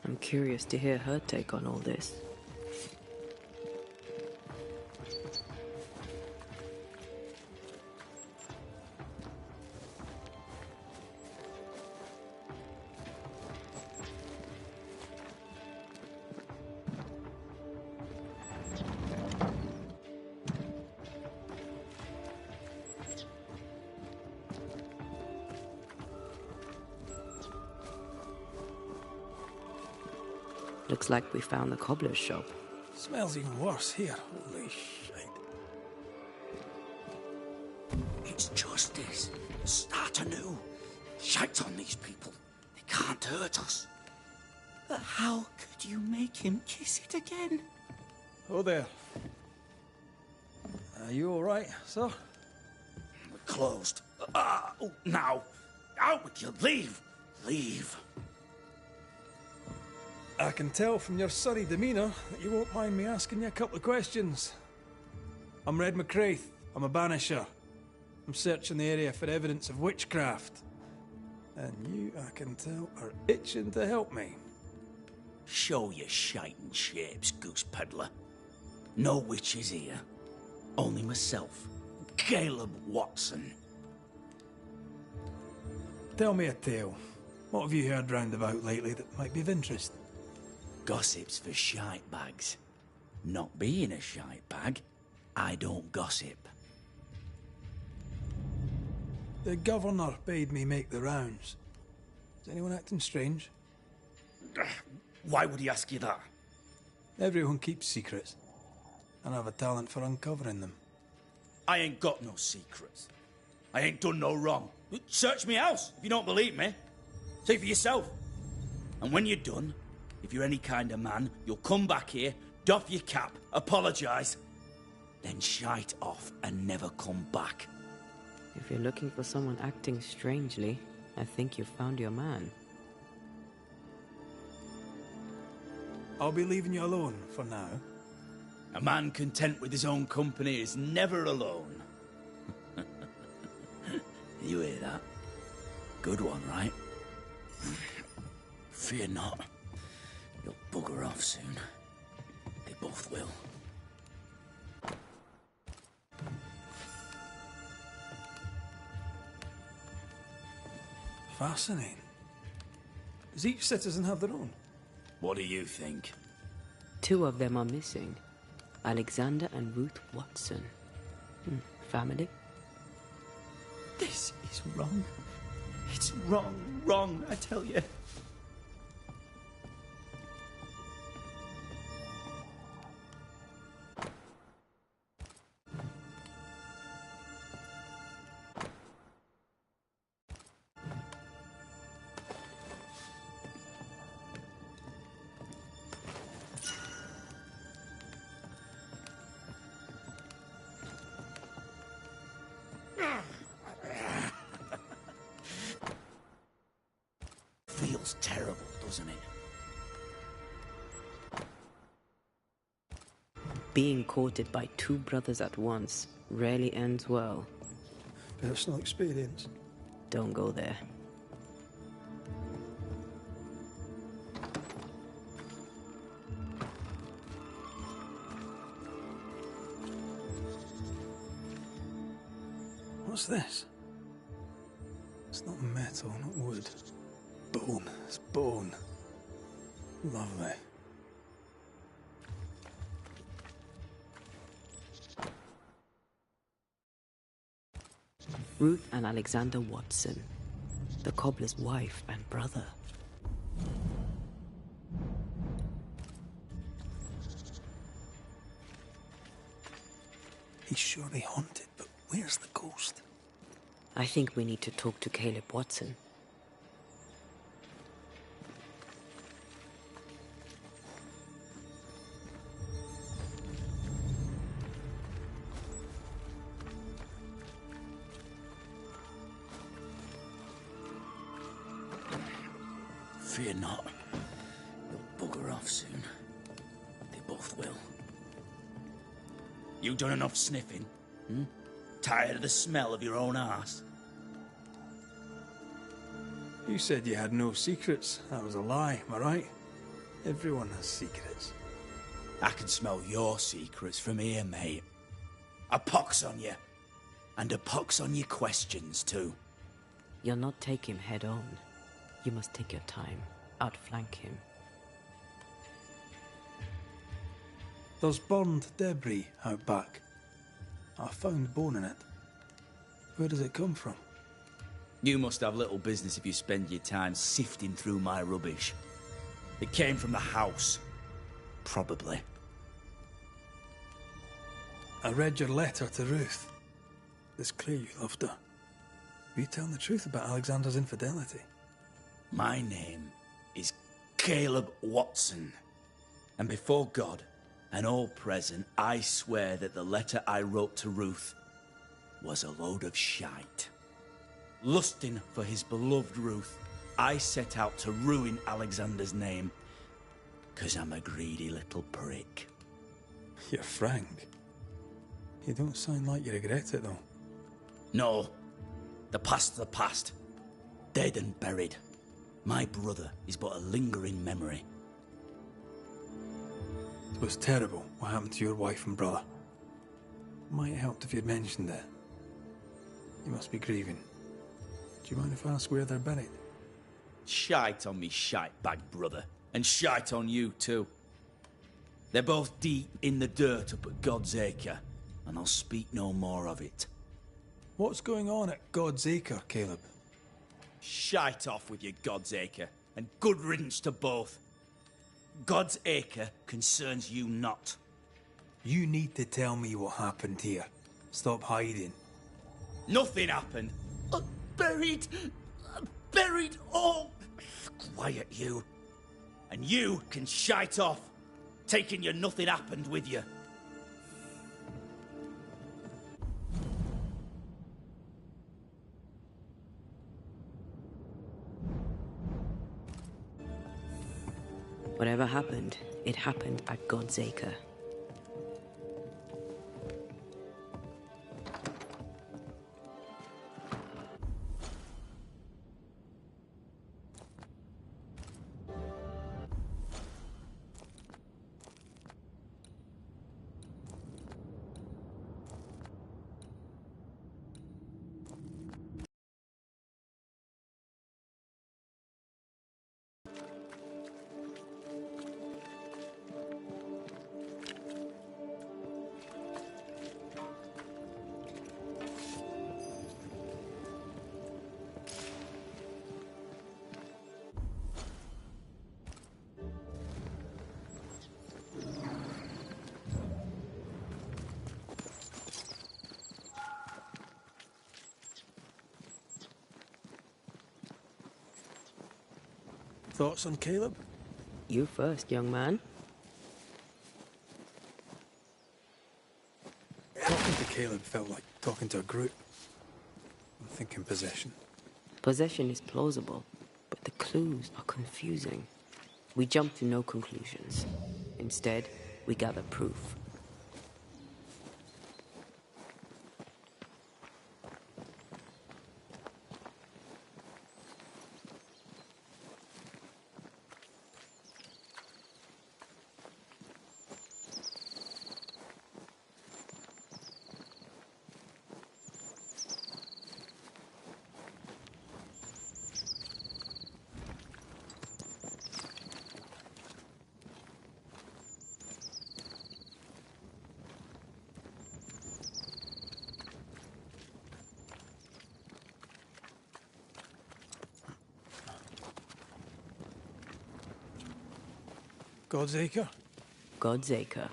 I'm curious to hear her take on all this. Looks like we found the cobbler's shop. Smells even worse here. Holy shit. It's justice. Start anew. Shite on these people. They can't hurt us. But how could you make him kiss it again? Oh there. Are you alright, sir? We're closed. Now. Out with you. Leave. Leave. I can tell from your surly demeanour that you won't mind me asking you a couple of questions. I'm Red McCraith. I'm a banisher. I'm searching the area for evidence of witchcraft. And you, I can tell, are itching to help me. Show your shiting shapes, goose peddler. No witches here. Only myself, Caleb Watson. Tell me a tale. What have you heard round about lately that might be of interest? Gossip's for shite bags. Not being a shite bag, I don't gossip. The governor bade me make the rounds. Is anyone acting strange? Why would he ask you that? Everyone keeps secrets, and I have a talent for uncovering them. I ain't got no secrets. I ain't done no wrong. Search me house if you don't believe me. See for yourself. And when you're done, if you're any kind of man, you'll come back here, doff your cap, apologise, then shite off and never come back. If you're looking for someone acting strangely, I think you've found your man. I'll be leaving you alone for now. A man content with his own company is never alone. You hear that? Good one, right? Fear not. You'll bugger off soon. They both will. Fascinating. Does each citizen have their own? What do you think? 2 of them are missing. Alexander and Ruth Watson. Family? This is wrong. It's wrong, I tell you. smells terrible, doesn't it? Being courted by two brothers at once rarely ends well. Personal experience. Don't go there. What's this? It's not metal, not wood. Bone. It's bone. Lovely. Ruth and Alexander Watson, the cobbler's wife and brother. He's surely haunted, but where's the ghost? I think we need to talk to Caleb Watson. Fear not. They'll bugger off soon. They both will. You done enough sniffing? Hmm? Tired of the smell of your own arse? You said you had no secrets. That was a lie, am I right? Everyone has secrets. I can smell your secrets from here, mate. A pox on you. And a pox on your questions, too. You'll not take him head on. You must take your time, outflank him. There's burned debris out back. I found bone in it. Where does it come from? You must have little business if you spend your time sifting through my rubbish. It came from the house. Probably. I read your letter to Ruth. It's clear you loved her. Were you telling the truth about Alexander's infidelity? My name is Caleb Watson. And before God and all present, I swear that the letter I wrote to Ruth was a load of shite. Lusting for his beloved Ruth, I set out to ruin Alexander's name, 'cause I'm a greedy little prick. You're frank. You don't sound like you regret it, though. No. The past's the past. Dead and buried. My brother is but a lingering memory. It was terrible what happened to your wife and brother. Might have helped if you'd mentioned it. You must be grieving. Do you mind if I ask where they're buried? Shite on me shite-bag brother. And shite on you too. They're both deep in the dirt up at God's Acre. And I'll speak no more of it. What's going on at God's Acre, Caleb? Shite off with your God's Acre, and good riddance to both. God's Acre concerns you not. You need to tell me what happened here. Stop hiding. Nothing happened. Buried. Buried all. Quiet, you. And you can shite off, taking your nothing happened with you. Whatever happened, it happened at God's Acre. Thoughts on Caleb? You first, young man. Talking to Caleb felt like talking to a group. I'm thinking possession. Possession is plausible, but The clues are confusing. We jump to no conclusions. Instead, we gather proof. God's Acre? God's Acre.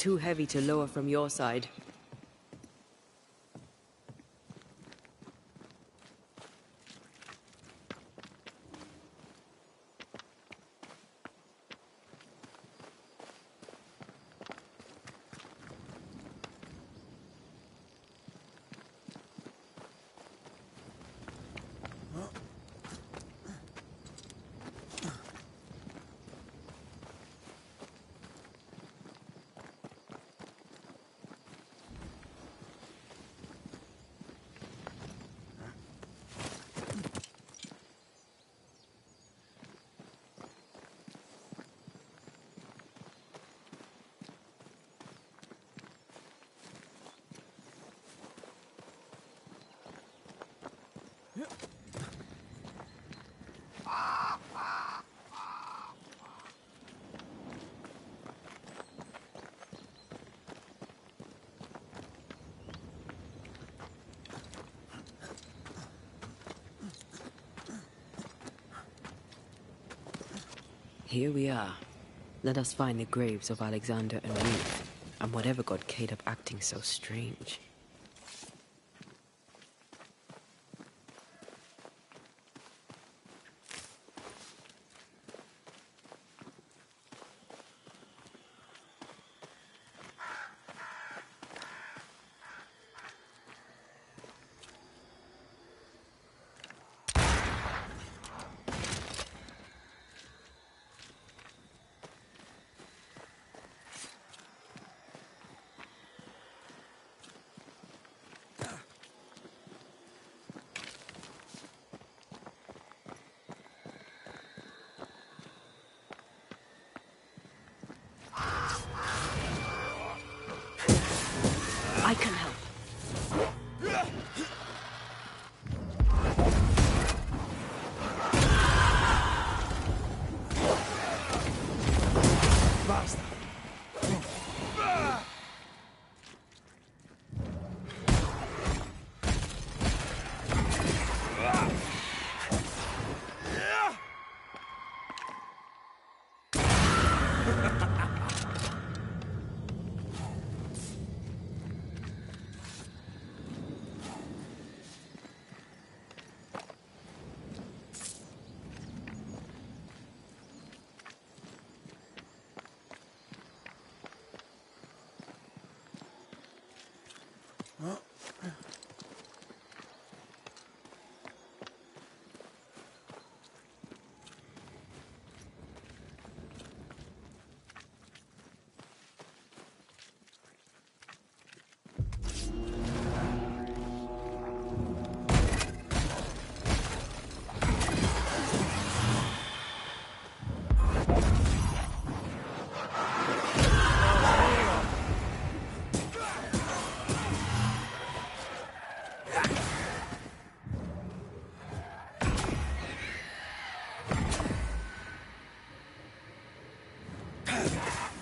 Too heavy to lower from your side. Here we are. Let us find the graves of Alexander and Ruth, and whatever got Caleb acting so strange. I can help. Basta.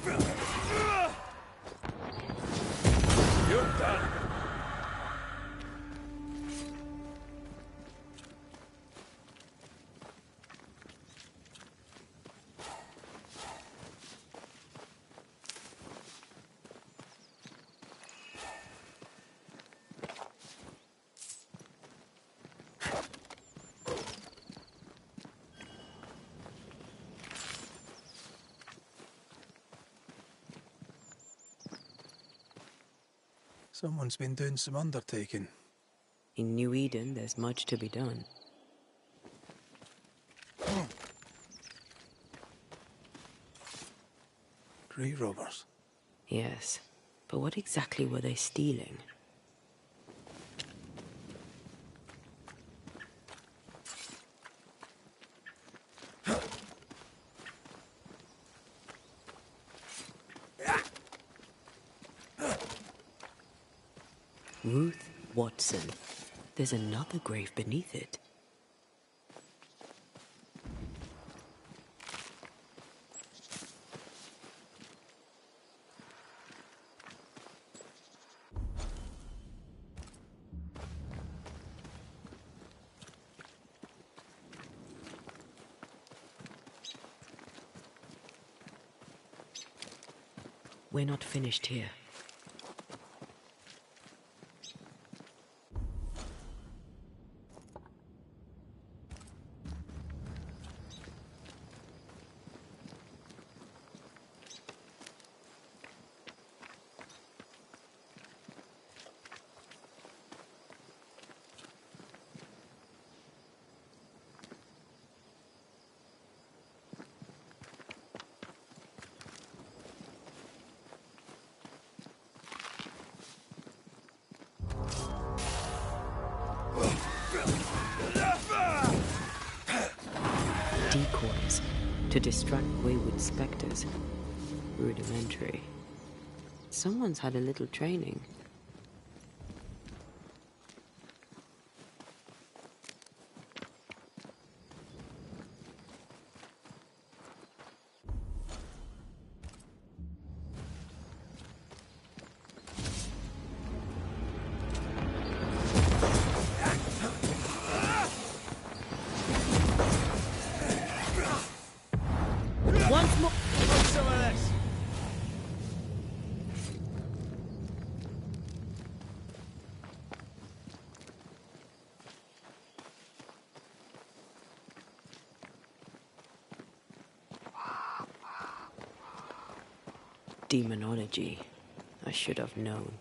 You're done. Someone's been doing some undertaking. In New Eden, there's much to be done. Grave robbers. Yes, but what exactly were they stealing? Ruth Watson. There's another grave beneath it. We're not finished here. Decoys to distract wayward specters. Rudimentary. Someone's had a little training. Once more. Have some of this. Demonology. I should have known.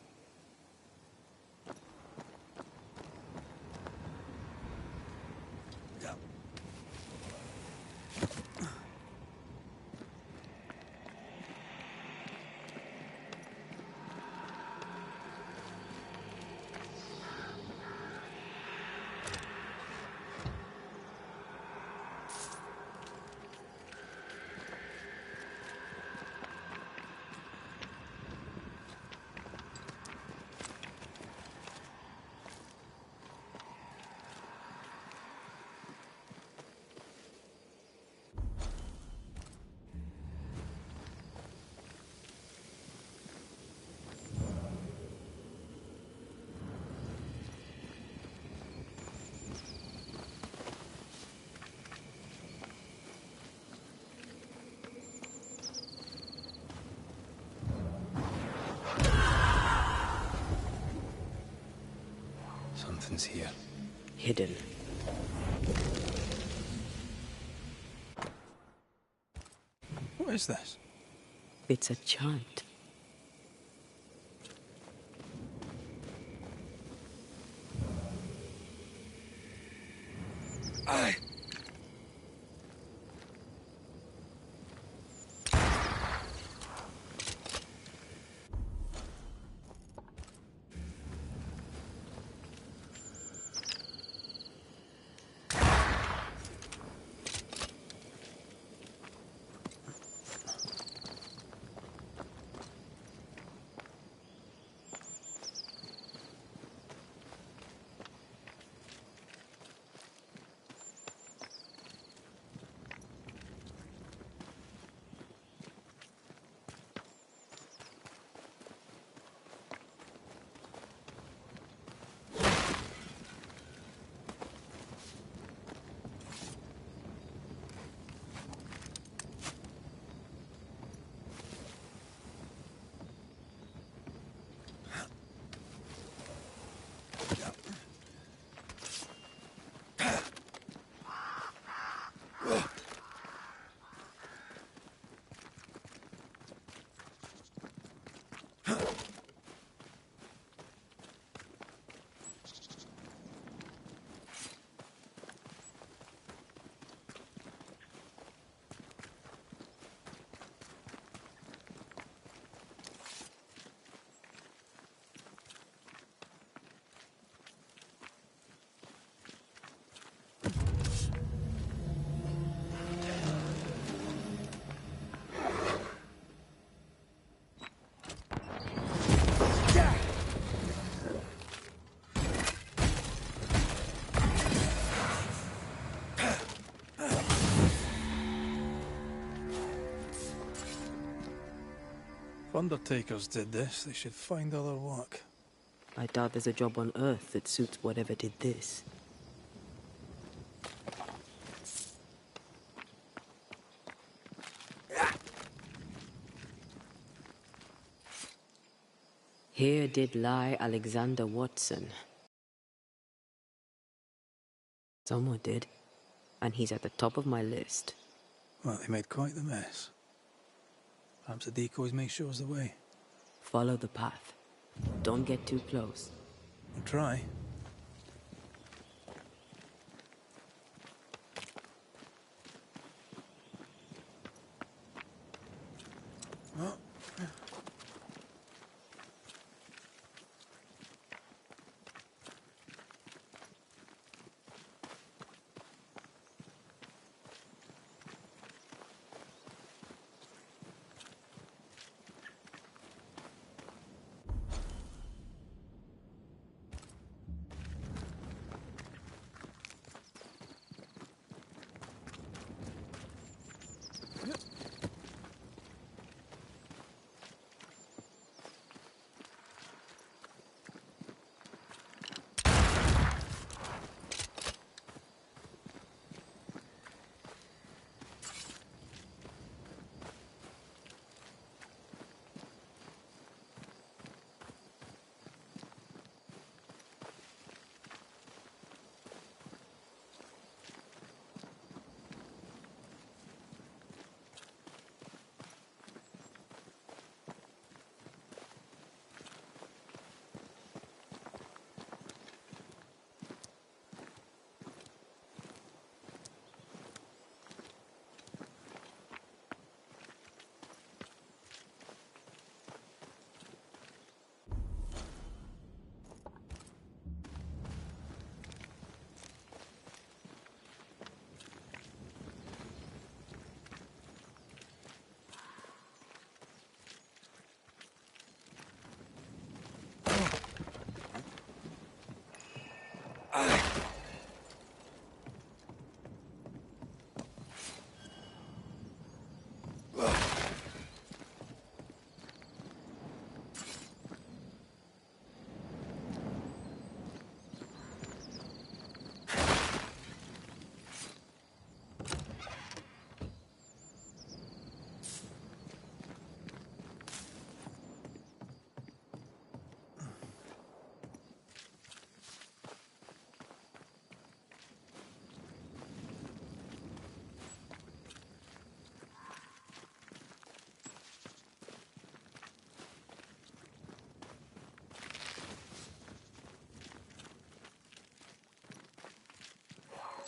Something's here. Hidden. What is this? It's a chant. Aye. If undertakers did this, they should find other work. I doubt there's a job on Earth that suits whatever did this. Here did lie Alexander Watson. Someone did, and he's at the top of my list. Well, they made quite the mess. Perhaps the decoys may show us the way. Follow the path. Don't get too close. I'll try. Oh.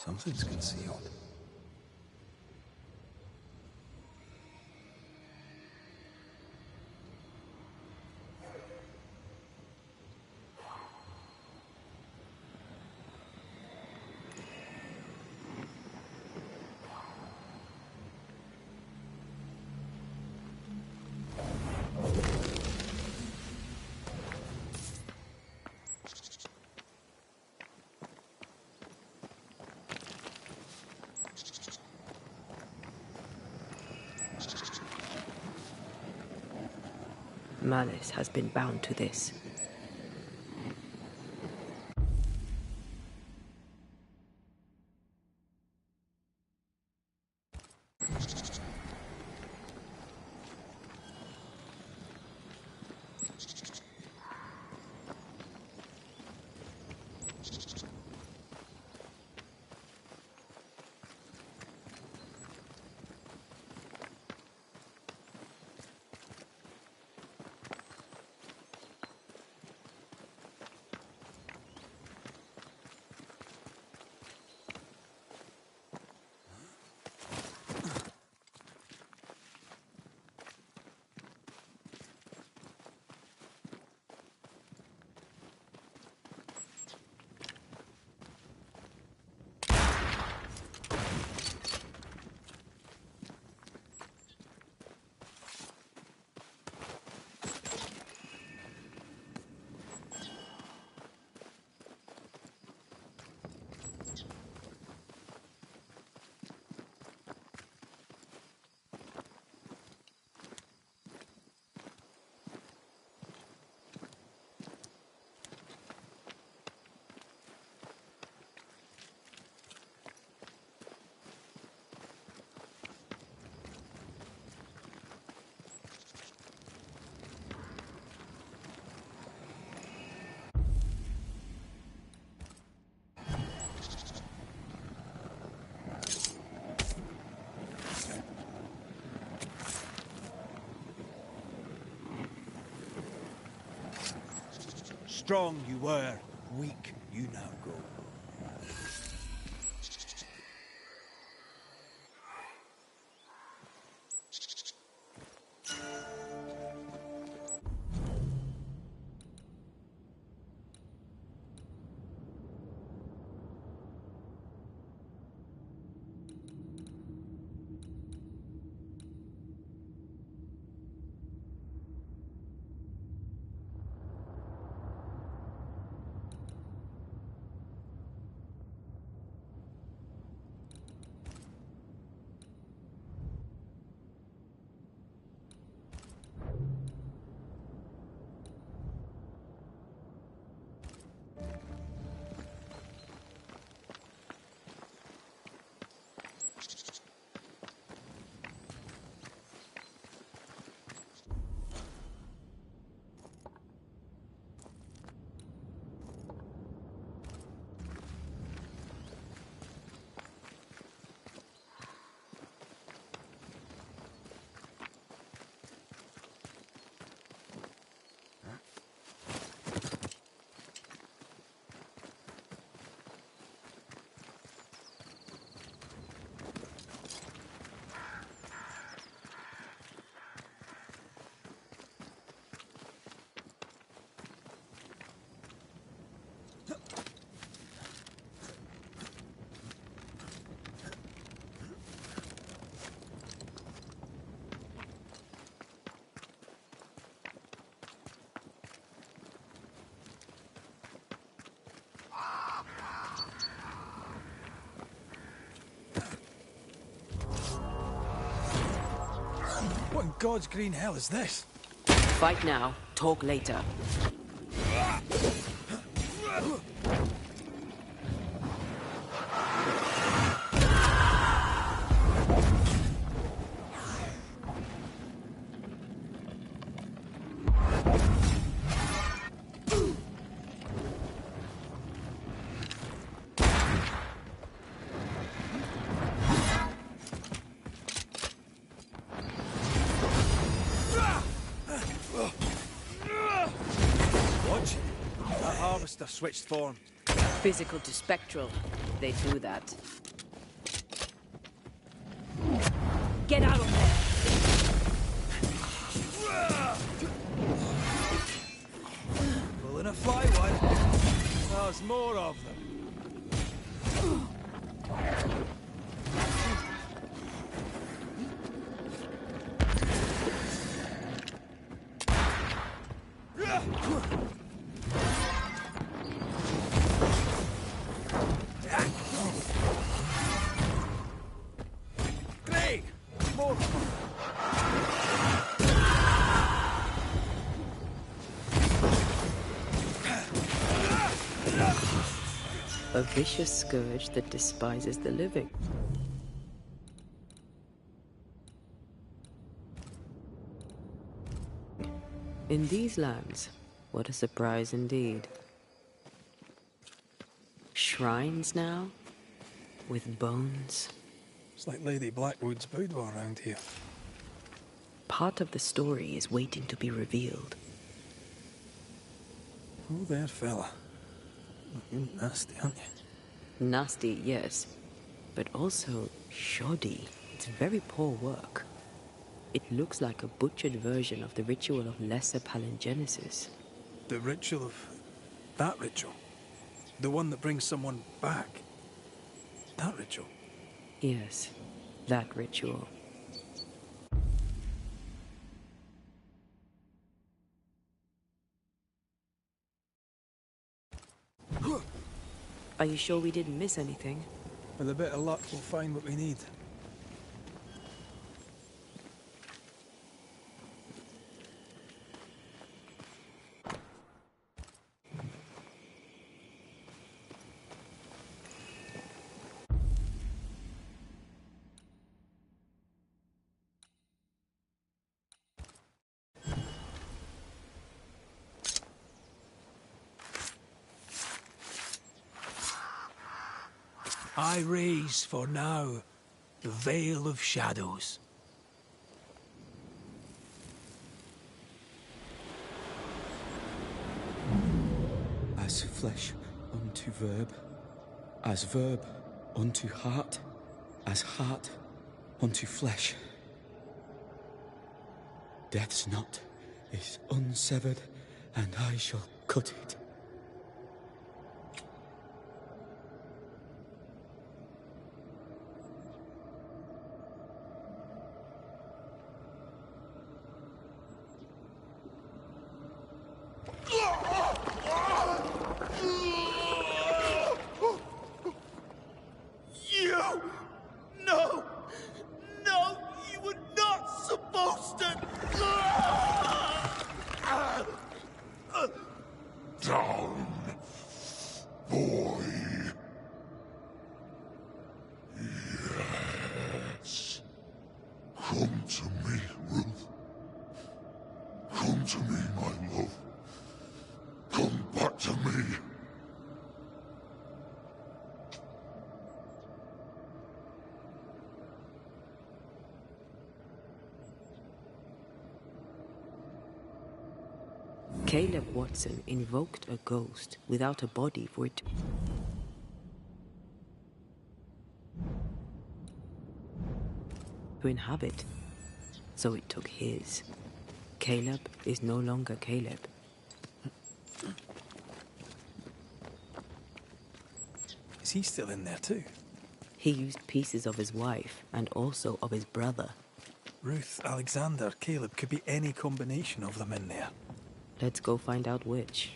Something's concealed. Malice has been bound to this. Strong you were, weak you now go. What in God's green hell is this? Fight now, talk later. Switched form. Physical to spectral. They do that. Get out of there! Pulling a fly one. There's more of them. A vicious scourge that despises the living. In these lands, what a surprise indeed. Shrines now, with bones. It's like Lady Blackwood's boudoir around here. Part of the story is waiting to be revealed. Oh, there, fella. You're nasty, aren't you? Nasty, yes. But also shoddy. It's very poor work. It looks like a butchered version of the ritual of Lesser Palingenesis. The ritual of... that ritual? The one that brings someone back? That ritual? Yes, that ritual. Are you sure we didn't miss anything? With a bit of luck, we'll find what we need. I raise for now the Veil of Shadows. As flesh unto verb, as verb unto heart, as heart unto flesh. Death's knot is unsevered, and I shall cut it. You! No! No! You were not supposed to! Down, boy. Yes. Come to me, Ruth. Come to me, my love. Come back to me. Caleb Watson invoked a ghost without a body for it to inhabit, so it took his. Caleb is no longer Caleb. Is he still in there too? He used pieces of his wife and also of his brother. Ruth, Alexander, Caleb, could be any combination of them in there. Let's go find out which.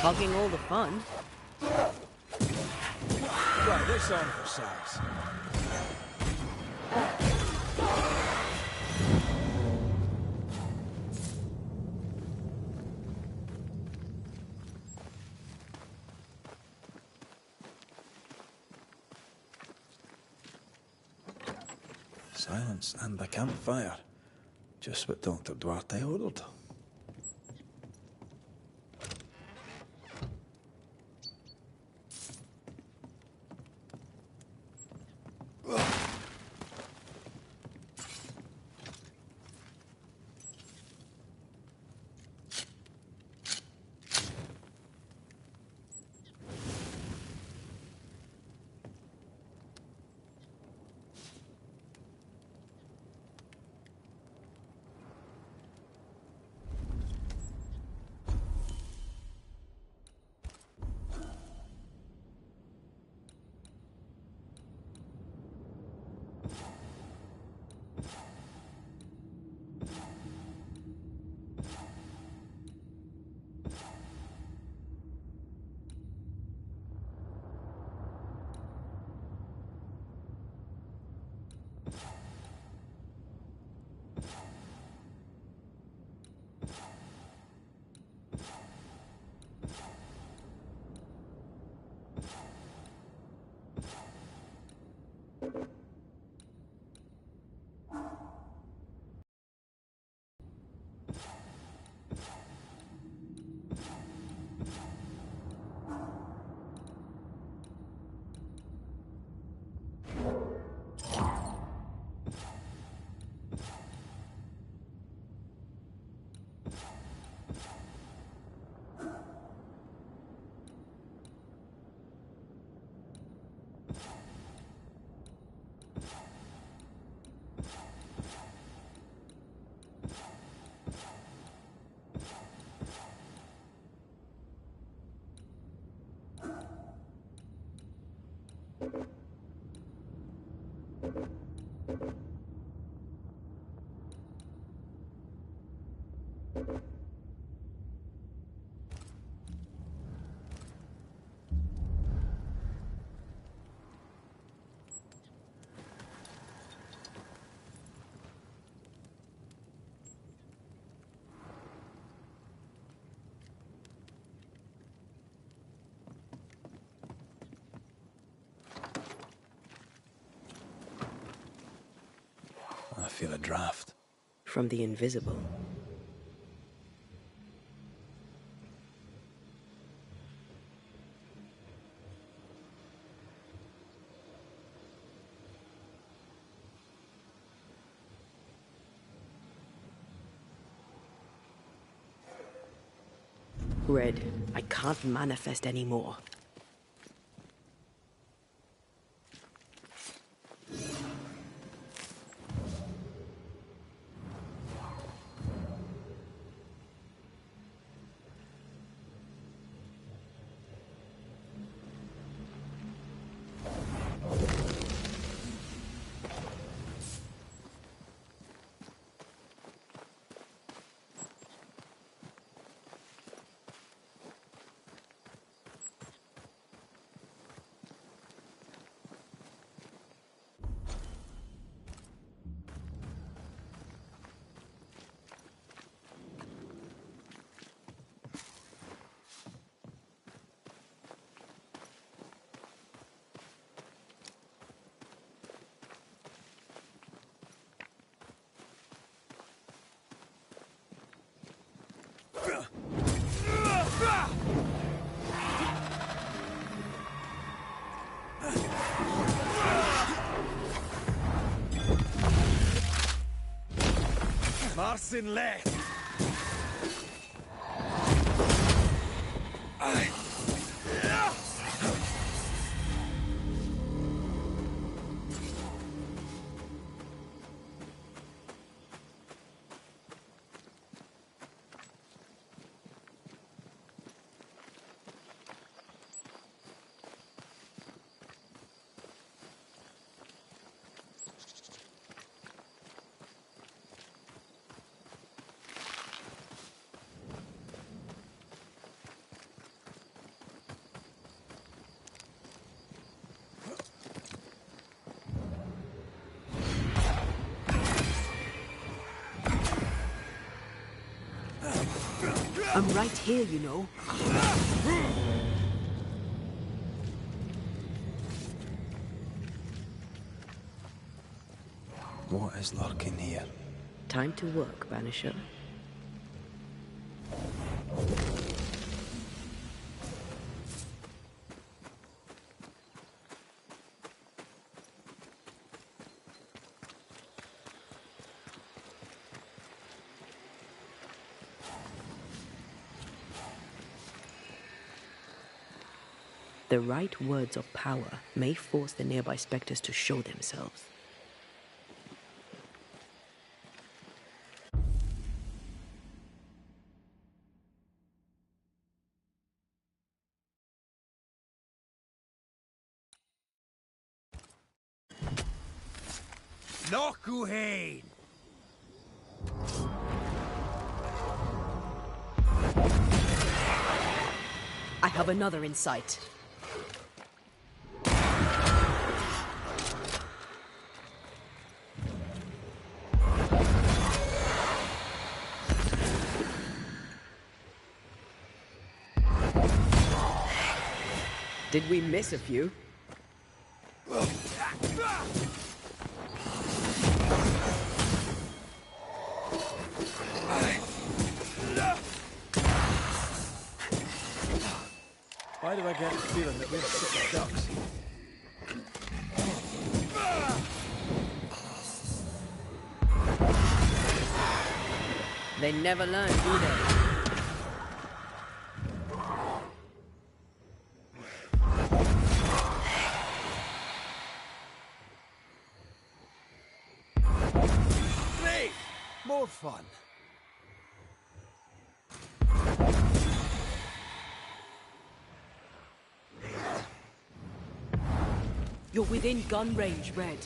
Hogging all the fun. Right, this on for size. Silence and the campfire. Just what Dr. Duarte ordered. I feel a draft. From the invisible. Red, I can't manifest anymore. Marcin left. I'm right here, you know. What is lurking here? Time to work, Banisher. The right words of power may force the nearby specters to show themselves. Nokuhain! I have another in sight. Did we miss a few? Why do I get the feeling that we're sick of ducks? They never learn, do they? Great! More fun. You're within gun range, Red.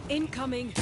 Incoming!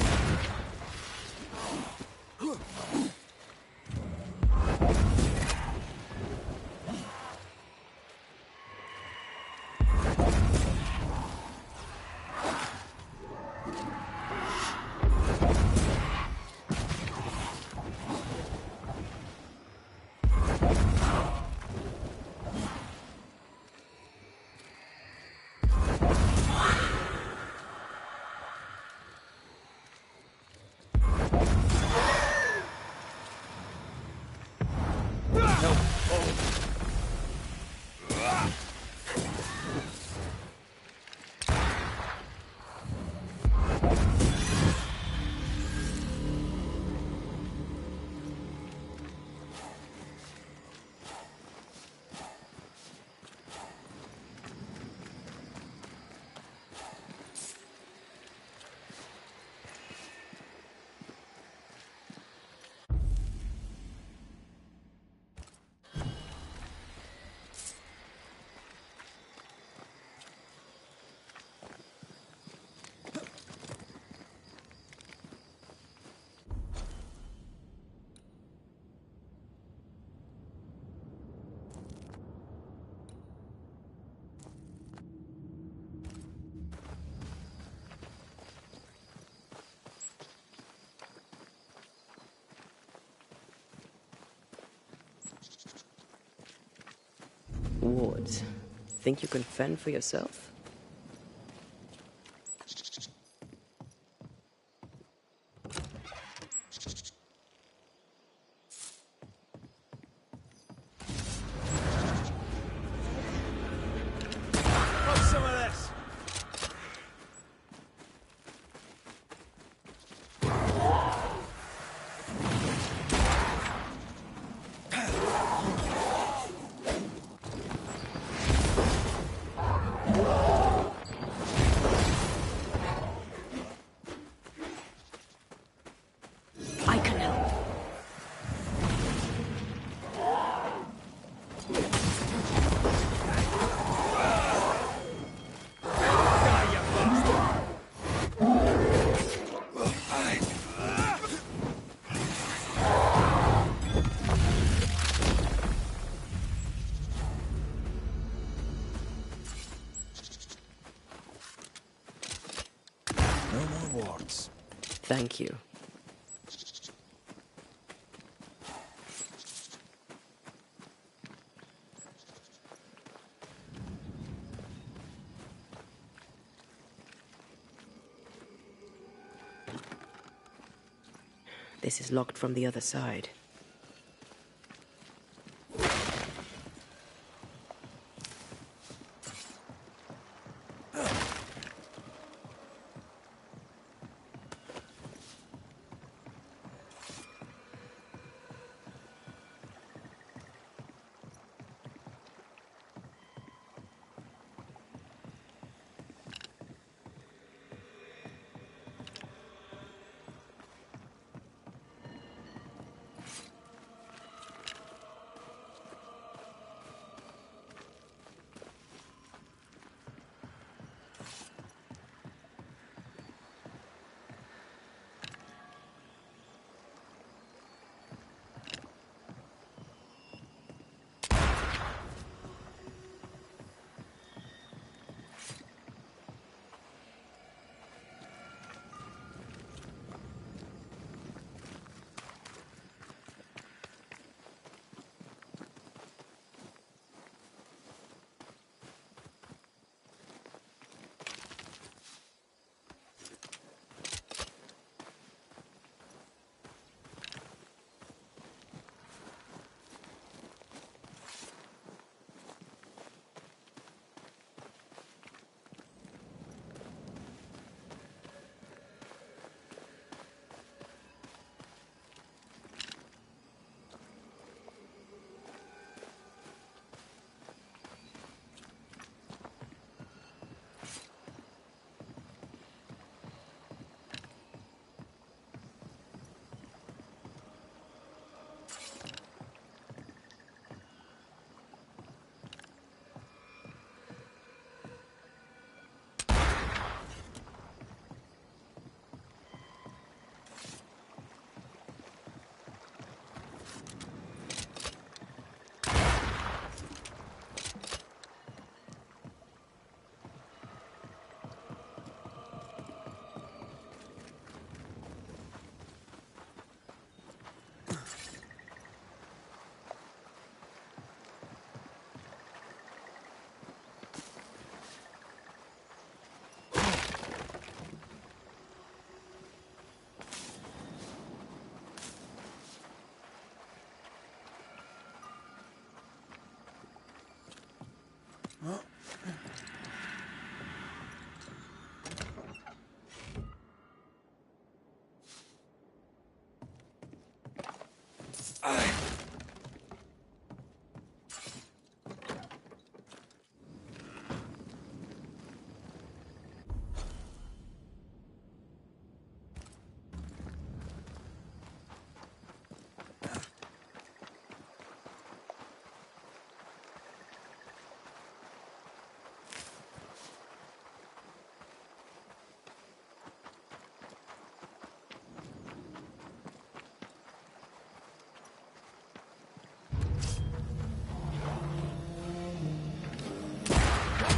Wards, think you can fend for yourself? Have some of this. I can help. No more wards. Thank you. This is locked from the other side.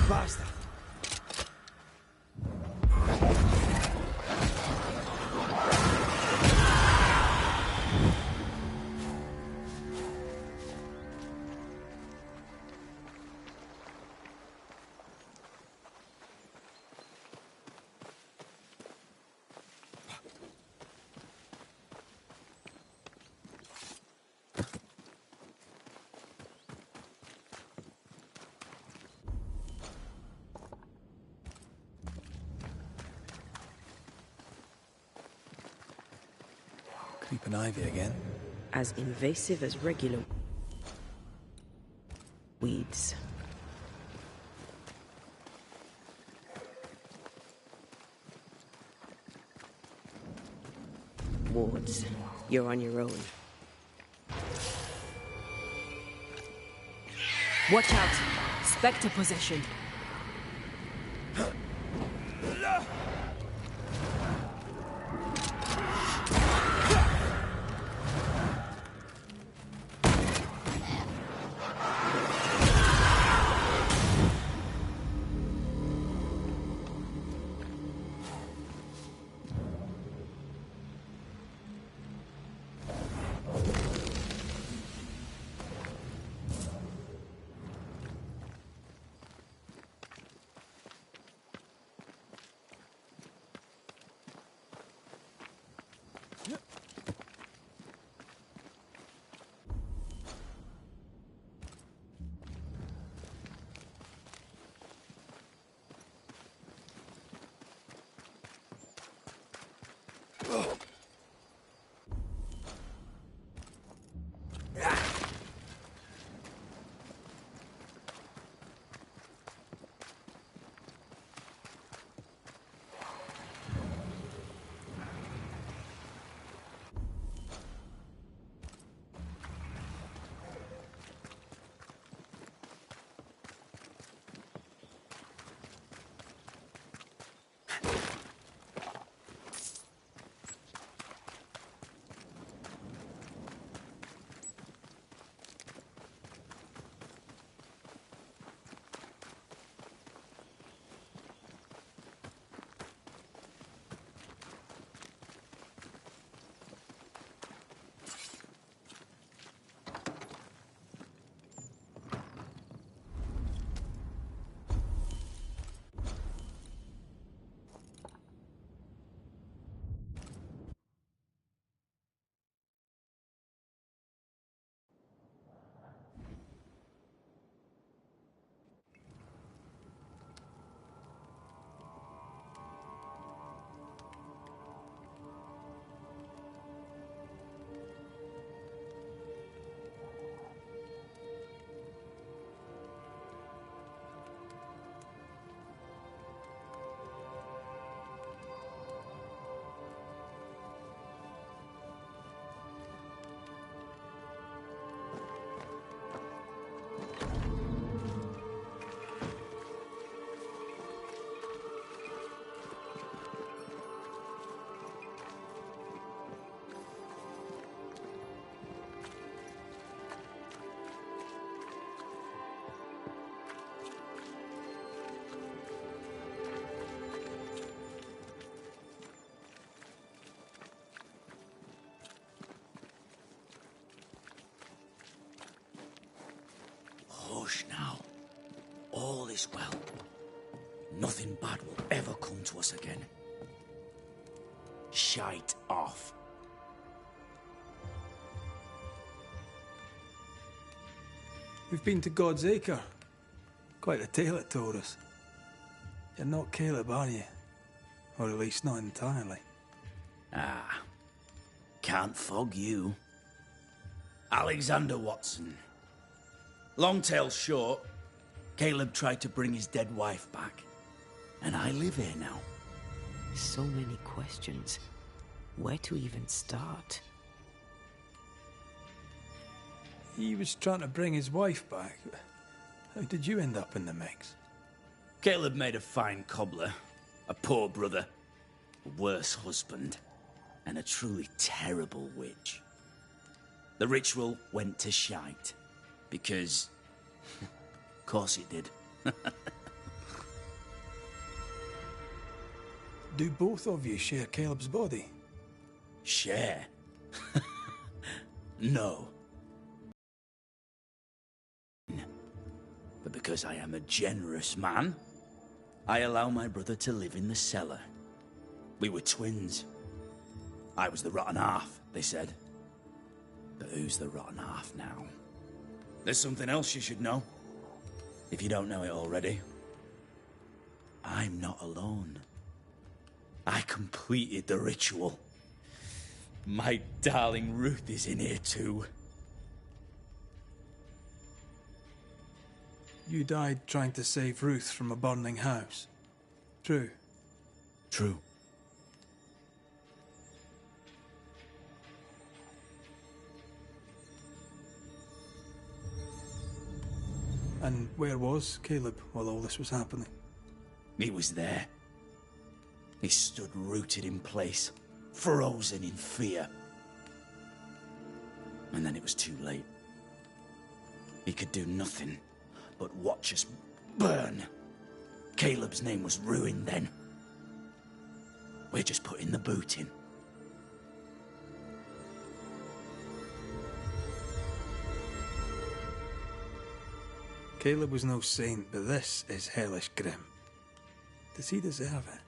Basta. Creeping ivy again. As invasive as regular weeds. Wards, you're on your own. Watch out! Spectre possession. Hush now. All is well. Nothing bad will ever come to us again. Shite off. We've been to God's Acre. Quite a tale it told us. You're not Caleb, are you? Or at least not entirely. Can't fog you. Alexander Watson. Long tale short, Caleb tried to bring his dead wife back. And I live here now. So many questions. Where to even start? He was trying to bring his wife back. How did you end up in the mix? Caleb made a fine cobbler, a poor brother, a worse husband, and a truly terrible witch. The ritual went to shite, because... of course it did. Do both of you share Caleb's body? Share? No. But because I am a generous man, I allow my brother to live in the cellar. We were twins. I was the rotten half, they said. But who's the rotten half now? There's something else you should know. If you don't know it already. I'm not alone. I completed the ritual. My darling Ruth is in here too. You died trying to save Ruth from a burning house. True? True. And where was Caleb while all this was happening? He was there. He stood rooted in place, frozen in fear. And then it was too late. He could do nothing but watch us burn. Caleb's name was ruined then. We're just putting the boot in. Caleb was no saint, but this is hellish grim. Does he deserve it?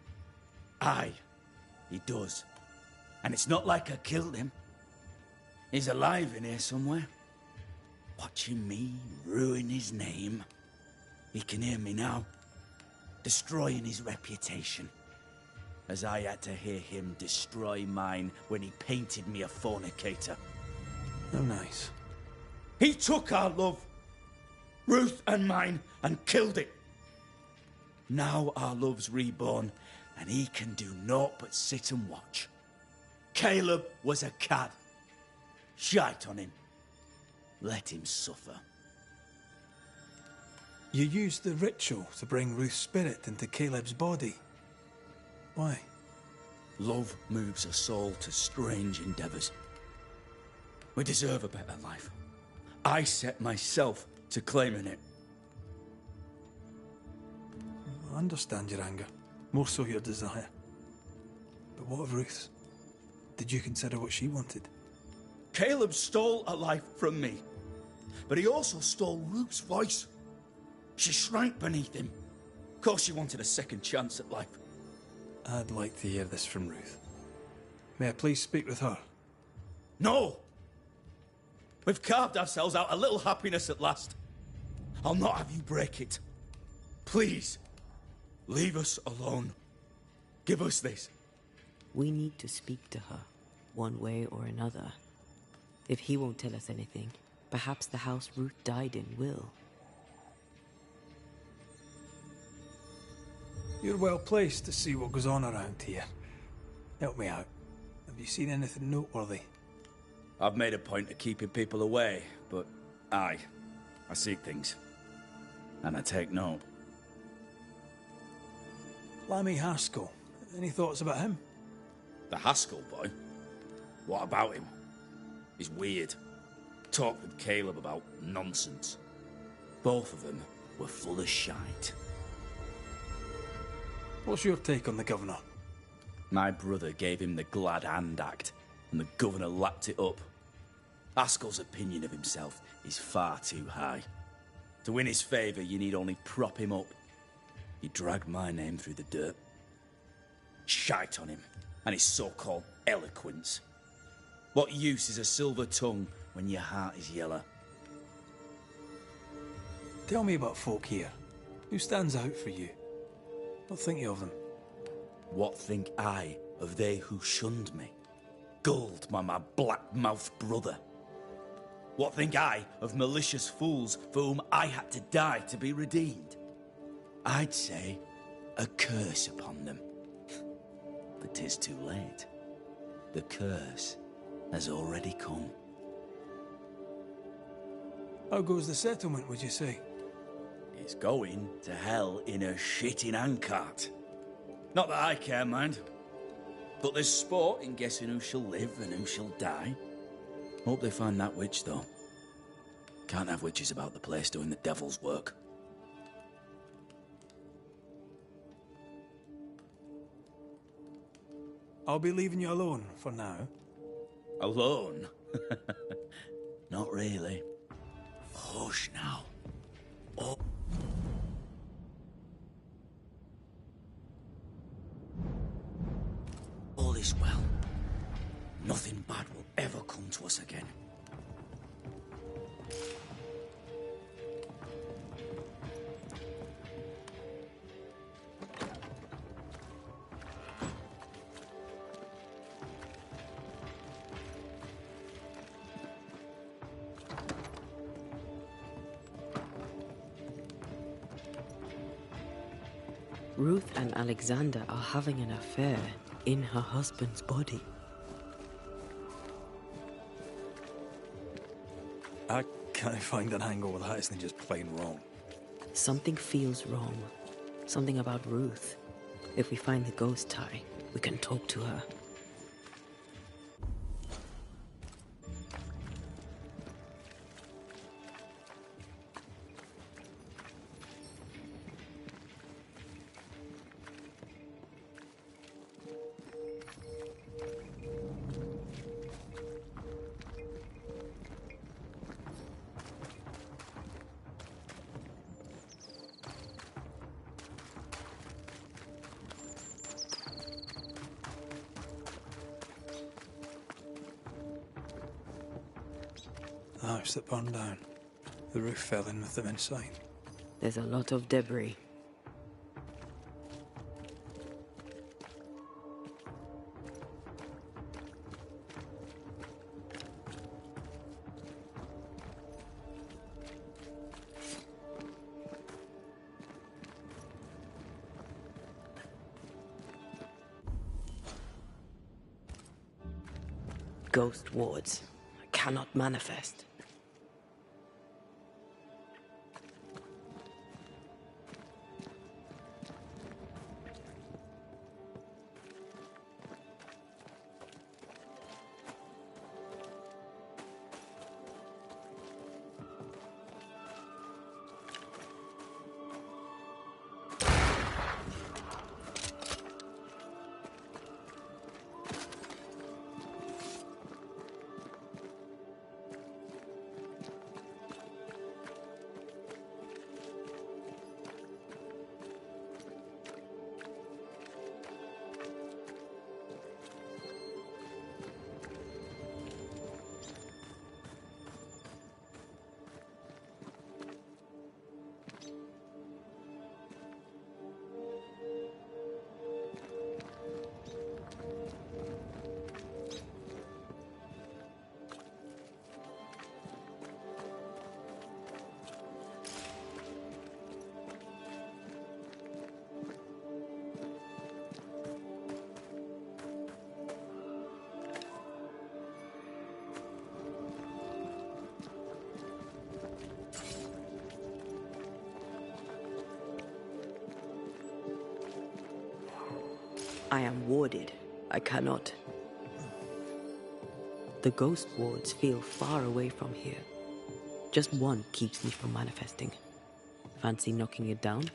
Aye, he does. And it's not like I killed him. He's alive in here somewhere. Watching me ruin his name. He can hear me now. Destroying his reputation. As I had to hear him destroy mine when he painted me a fornicator. Oh, nice. He took our love, Ruth and mine, and killed it. Now our love's reborn, and he can do naught but sit and watch. Caleb was a cad. Shite on him. Let him suffer. You used the ritual to bring Ruth's spirit into Caleb's body. Why? Love moves a soul to strange endeavours. We deserve a better life. I set myself to claiming it. I understand your anger, more so your desire. But what of Ruth's? Did you consider what she wanted? Caleb stole a life from me, but he also stole Ruth's voice. She shrank beneath him. Of course she wanted a second chance at life. I'd like to hear this from Ruth. May I please speak with her? No! We've carved ourselves out a little happiness at last. I'll not have you break it. Please, leave us alone. Give us this. We need to speak to her, one way or another. If he won't tell us anything, perhaps the house Ruth died in will. You're well placed to see what goes on around here. Help me out. Have you seen anything noteworthy? I've made a point of keeping people away, but I seek things. And I take note. Lammy Haskell. Any thoughts about him? The Haskell boy? What about him? He's weird. Talked with Caleb about nonsense. Both of them were full of shite. What's your take on the governor? My brother gave him the glad hand act, and the governor lapped it up. Haskell's opinion of himself is far too high. To win his favour, you need only prop him up. He dragged my name through the dirt. Shite on him, and his so-called eloquence. What use is a silver tongue when your heart is yellow? Tell me about folk here. Who stands out for you? What think you of them? What think I of they who shunned me? Gulled by my black-mouthed brother. What think I of malicious fools for whom I had to die to be redeemed? I'd say a curse upon them. But 'tis too late. The curse has already come. How goes the settlement, would you say? It's going to hell in a shitting handcart. Not that I care, mind. But there's sport in guessing who shall live and who shall die. Hope they find that witch, though. Can't have witches about the place doing the devil's work. I'll be leaving you alone for now. Alone? Not really. Hush now. Oh. All is well. Nothing bad will ever come to us again. Ruth and Alexander are having an affair in her husband's body. I can't find an angle with that isn't just plain wrong. Something feels wrong. Something about Ruth. If we find the ghost tie, we can talk to her. The house that burned down. The roof fell in with them inside. There's a lot of debris. Ghost wards. I cannot manifest. I am warded. I cannot. The ghost wards feel far away from here. Just one keeps me from manifesting. Fancy knocking it down?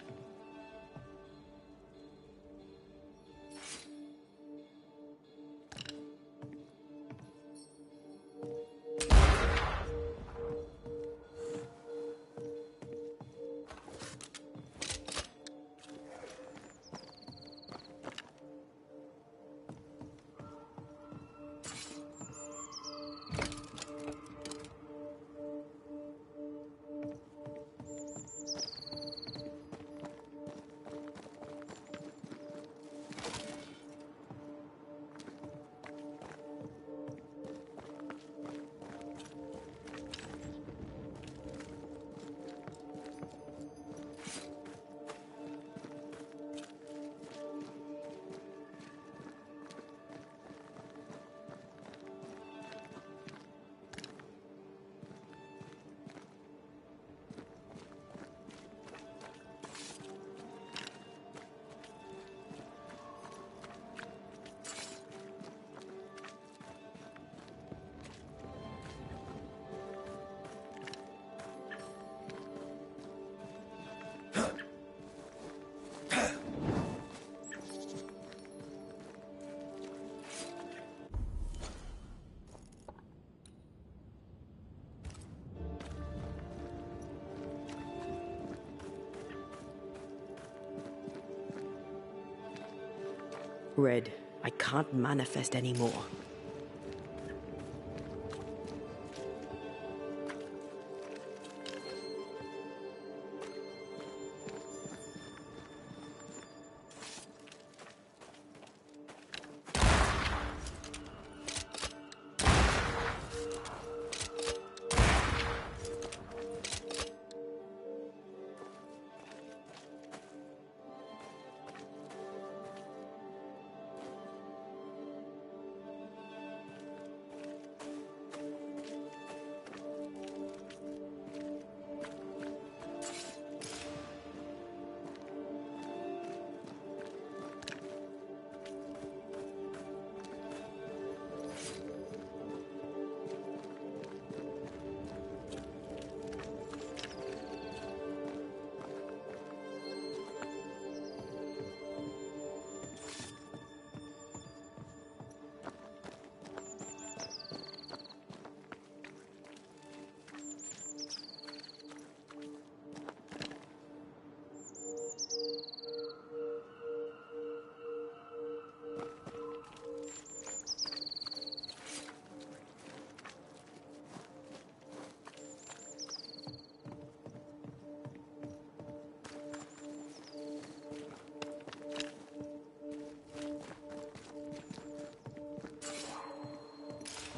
Red, I can't manifest anymore.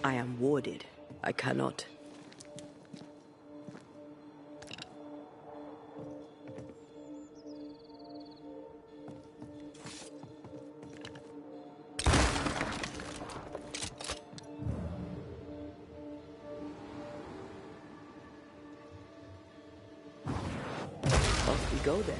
I am warded. I cannot. Off we go then.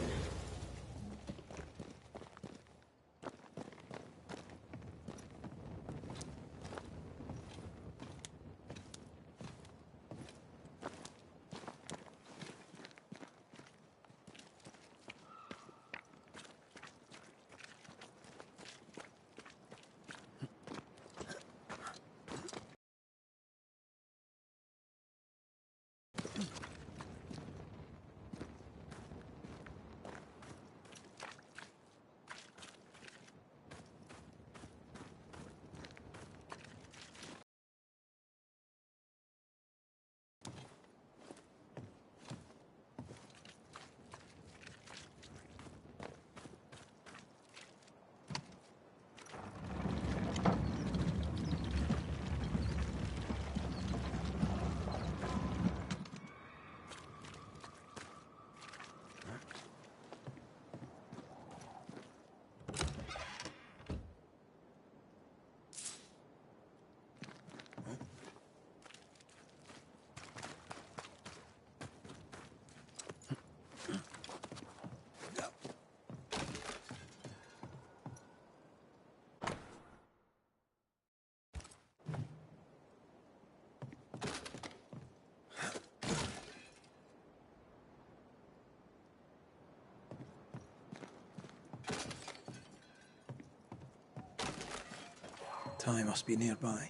Ty must be nearby.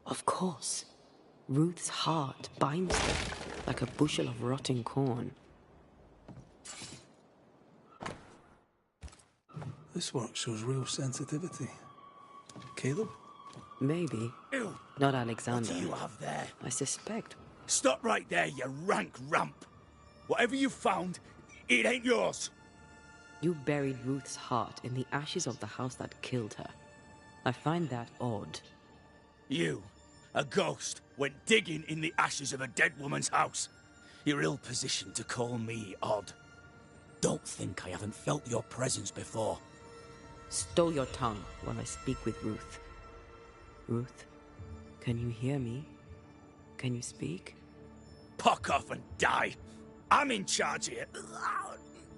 Of course. Ruth's heart binds them like a bushel of rotting corn. This work shows real sensitivity. Caleb? Maybe. Ew. Not Alexander. What do you have there? I suspect. Stop right there, you rank rump. Whatever you found, it ain't yours. You buried Ruth's heart in the ashes of the house that killed her. I find that odd. You, a ghost, went digging in the ashes of a dead woman's house. You're ill-positioned to call me odd. Don't think I haven't felt your presence before. Stow your tongue while I speak with Ruth. Ruth, can you hear me? Can you speak? Puck off and die. I'm in charge here.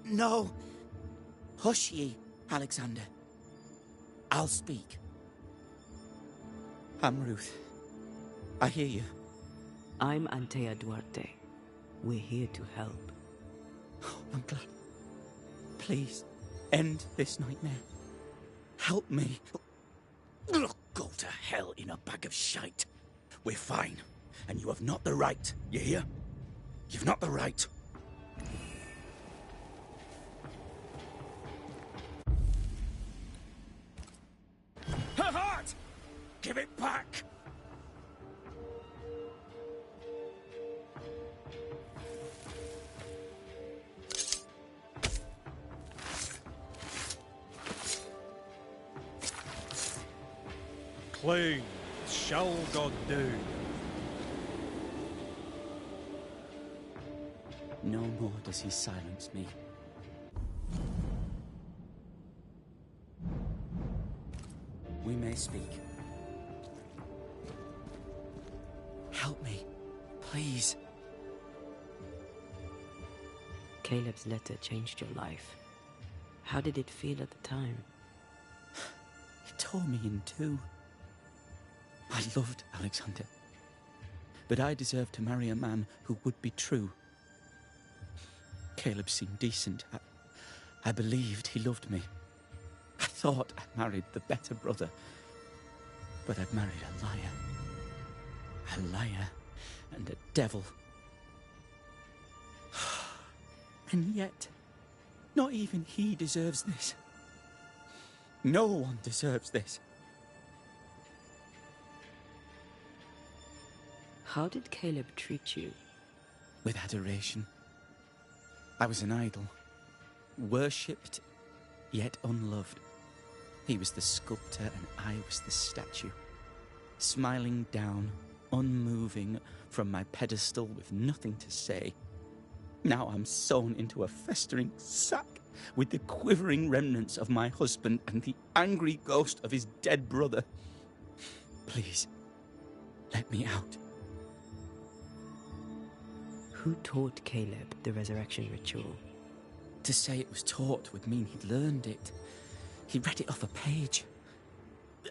No. Hush ye, Alexander. I'll speak. I'm Ruth. I hear you. I'm Antea Duarte. We're here to help. Oh, I'm glad. Please, end this nightmare. Help me. Look, go to hell in a bag of shite. We're fine, and you have not the right, you hear? You've not the right. Her heart! Give it back! Cling shall God do. No more does he silence me. We may speak. Help me, please. Caleb's letter changed your life. How did it feel at the time? It tore me in two. I loved Alexander, but I deserved to marry a man who would be true. Caleb seemed decent. I believed he loved me. I thought I married the better brother, but I'd married a liar. A liar and a devil. And yet, not even he deserves this. No one deserves this. How did Caleb treat you? With adoration. I was an idol, worshipped, yet unloved. He was the sculptor and I was the statue, smiling down, unmoving from my pedestal with nothing to say. Now I'm sewn into a festering sack with the quivering remnants of my husband and the angry ghost of his dead brother. Please, let me out. Who taught Caleb the resurrection ritual? To say it was taught would mean he'd learned it. He read it off a page.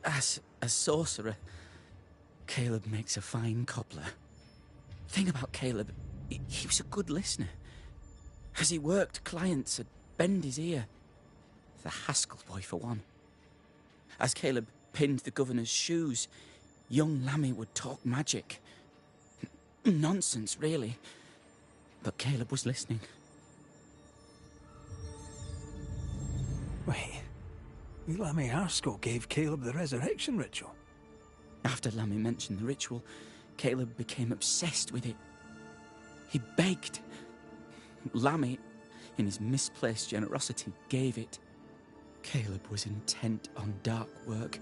As a sorcerer, Caleb makes a fine cobbler. The thing about Caleb, he was a good listener. As he worked, clients would bend his ear. The Haskell boy, for one. As Caleb pinned the governor's shoes, young Lammy would talk magic. Nonsense, really. But Caleb was listening. Wait, Lammy Haskell gave Caleb the resurrection ritual? After Lammy mentioned the ritual, Caleb became obsessed with it. He begged. Lammy, in his misplaced generosity, gave it. Caleb was intent on dark work.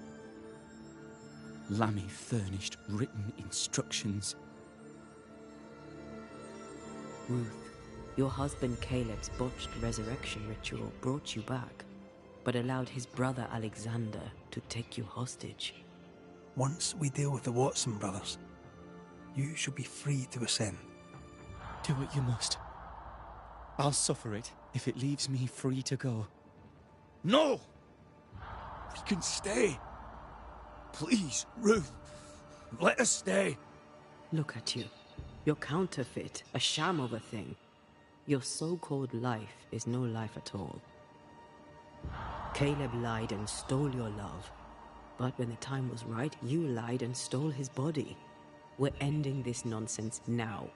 Lammy furnished written instructions. Ruth, your husband Caleb's botched resurrection ritual brought you back, but allowed his brother Alexander to take you hostage. Once we deal with the Watson brothers, you shall be free to ascend. Do what you must. I'll suffer it if it leaves me free to go. No! We can stay. Please, Ruth, let us stay. Look at you. You're counterfeit, a sham of a thing. Your so-called life is no life at all. Caleb lied and stole your love. But when the time was right, you lied and stole his body. We're ending this nonsense now.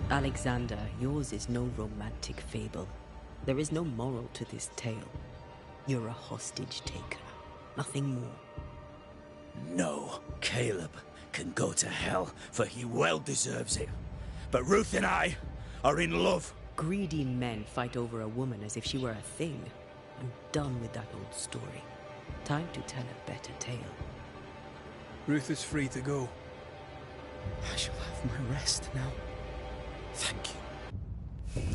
Alexander, yours is no romantic fable. There is no moral to this tale. You're a hostage taker, nothing more. No, Caleb can go to hell, for he well deserves it. But Ruth and I are in love. Greedy men fight over a woman as if she were a thing. I'm done with that old story. Time to tell a better tale. Ruth is free to go. I shall have my rest now. Thank you. You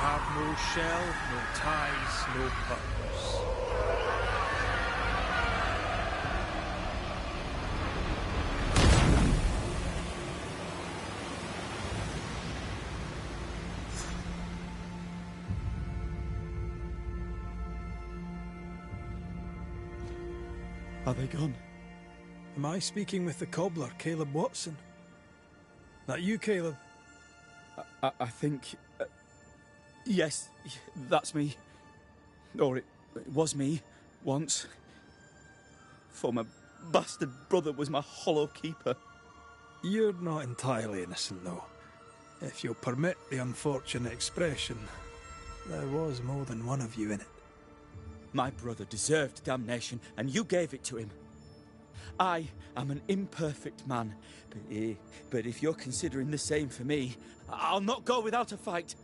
have no shell, no ties, no purpose. Are they gone? Am I speaking with the cobbler, Caleb Watson? That you, Caleb? I think... yes, that's me. Or it was me, once. For my bastard brother was my hollow keeper. You're not entirely innocent, though. If you'll permit the unfortunate expression, there was more than one of you in it. My brother deserved damnation, and you gave it to him. I am an imperfect man, but if you're considering the same for me, I'll not go without a fight.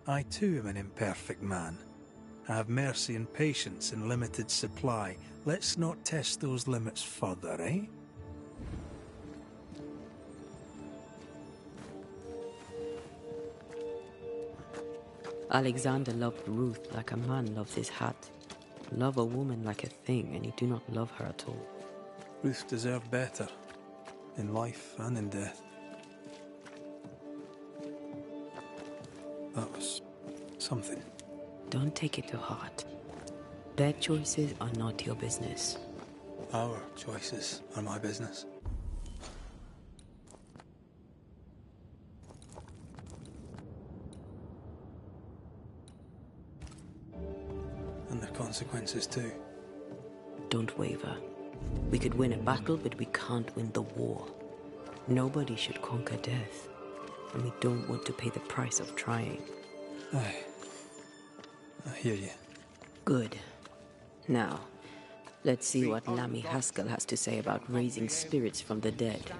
I too am an imperfect man. I have mercy and patience in limited supply. Let's not test those limits further, eh? Alexander loved Ruth like a man loves his hat. Love a woman like a thing, and you do not love her at all. Ruth deserved better, in life and in death. That was something. Don't take it to heart. Their choices are not your business. Our choices are my business. And their consequences too. Don't waver. We could win a battle, but we can't win the war. Nobody should conquer death, and we don't want to pay the price of trying. Aye. I hear you. Good. Now, let's see what Lammy Haskell has to say about raising spirits from the dead.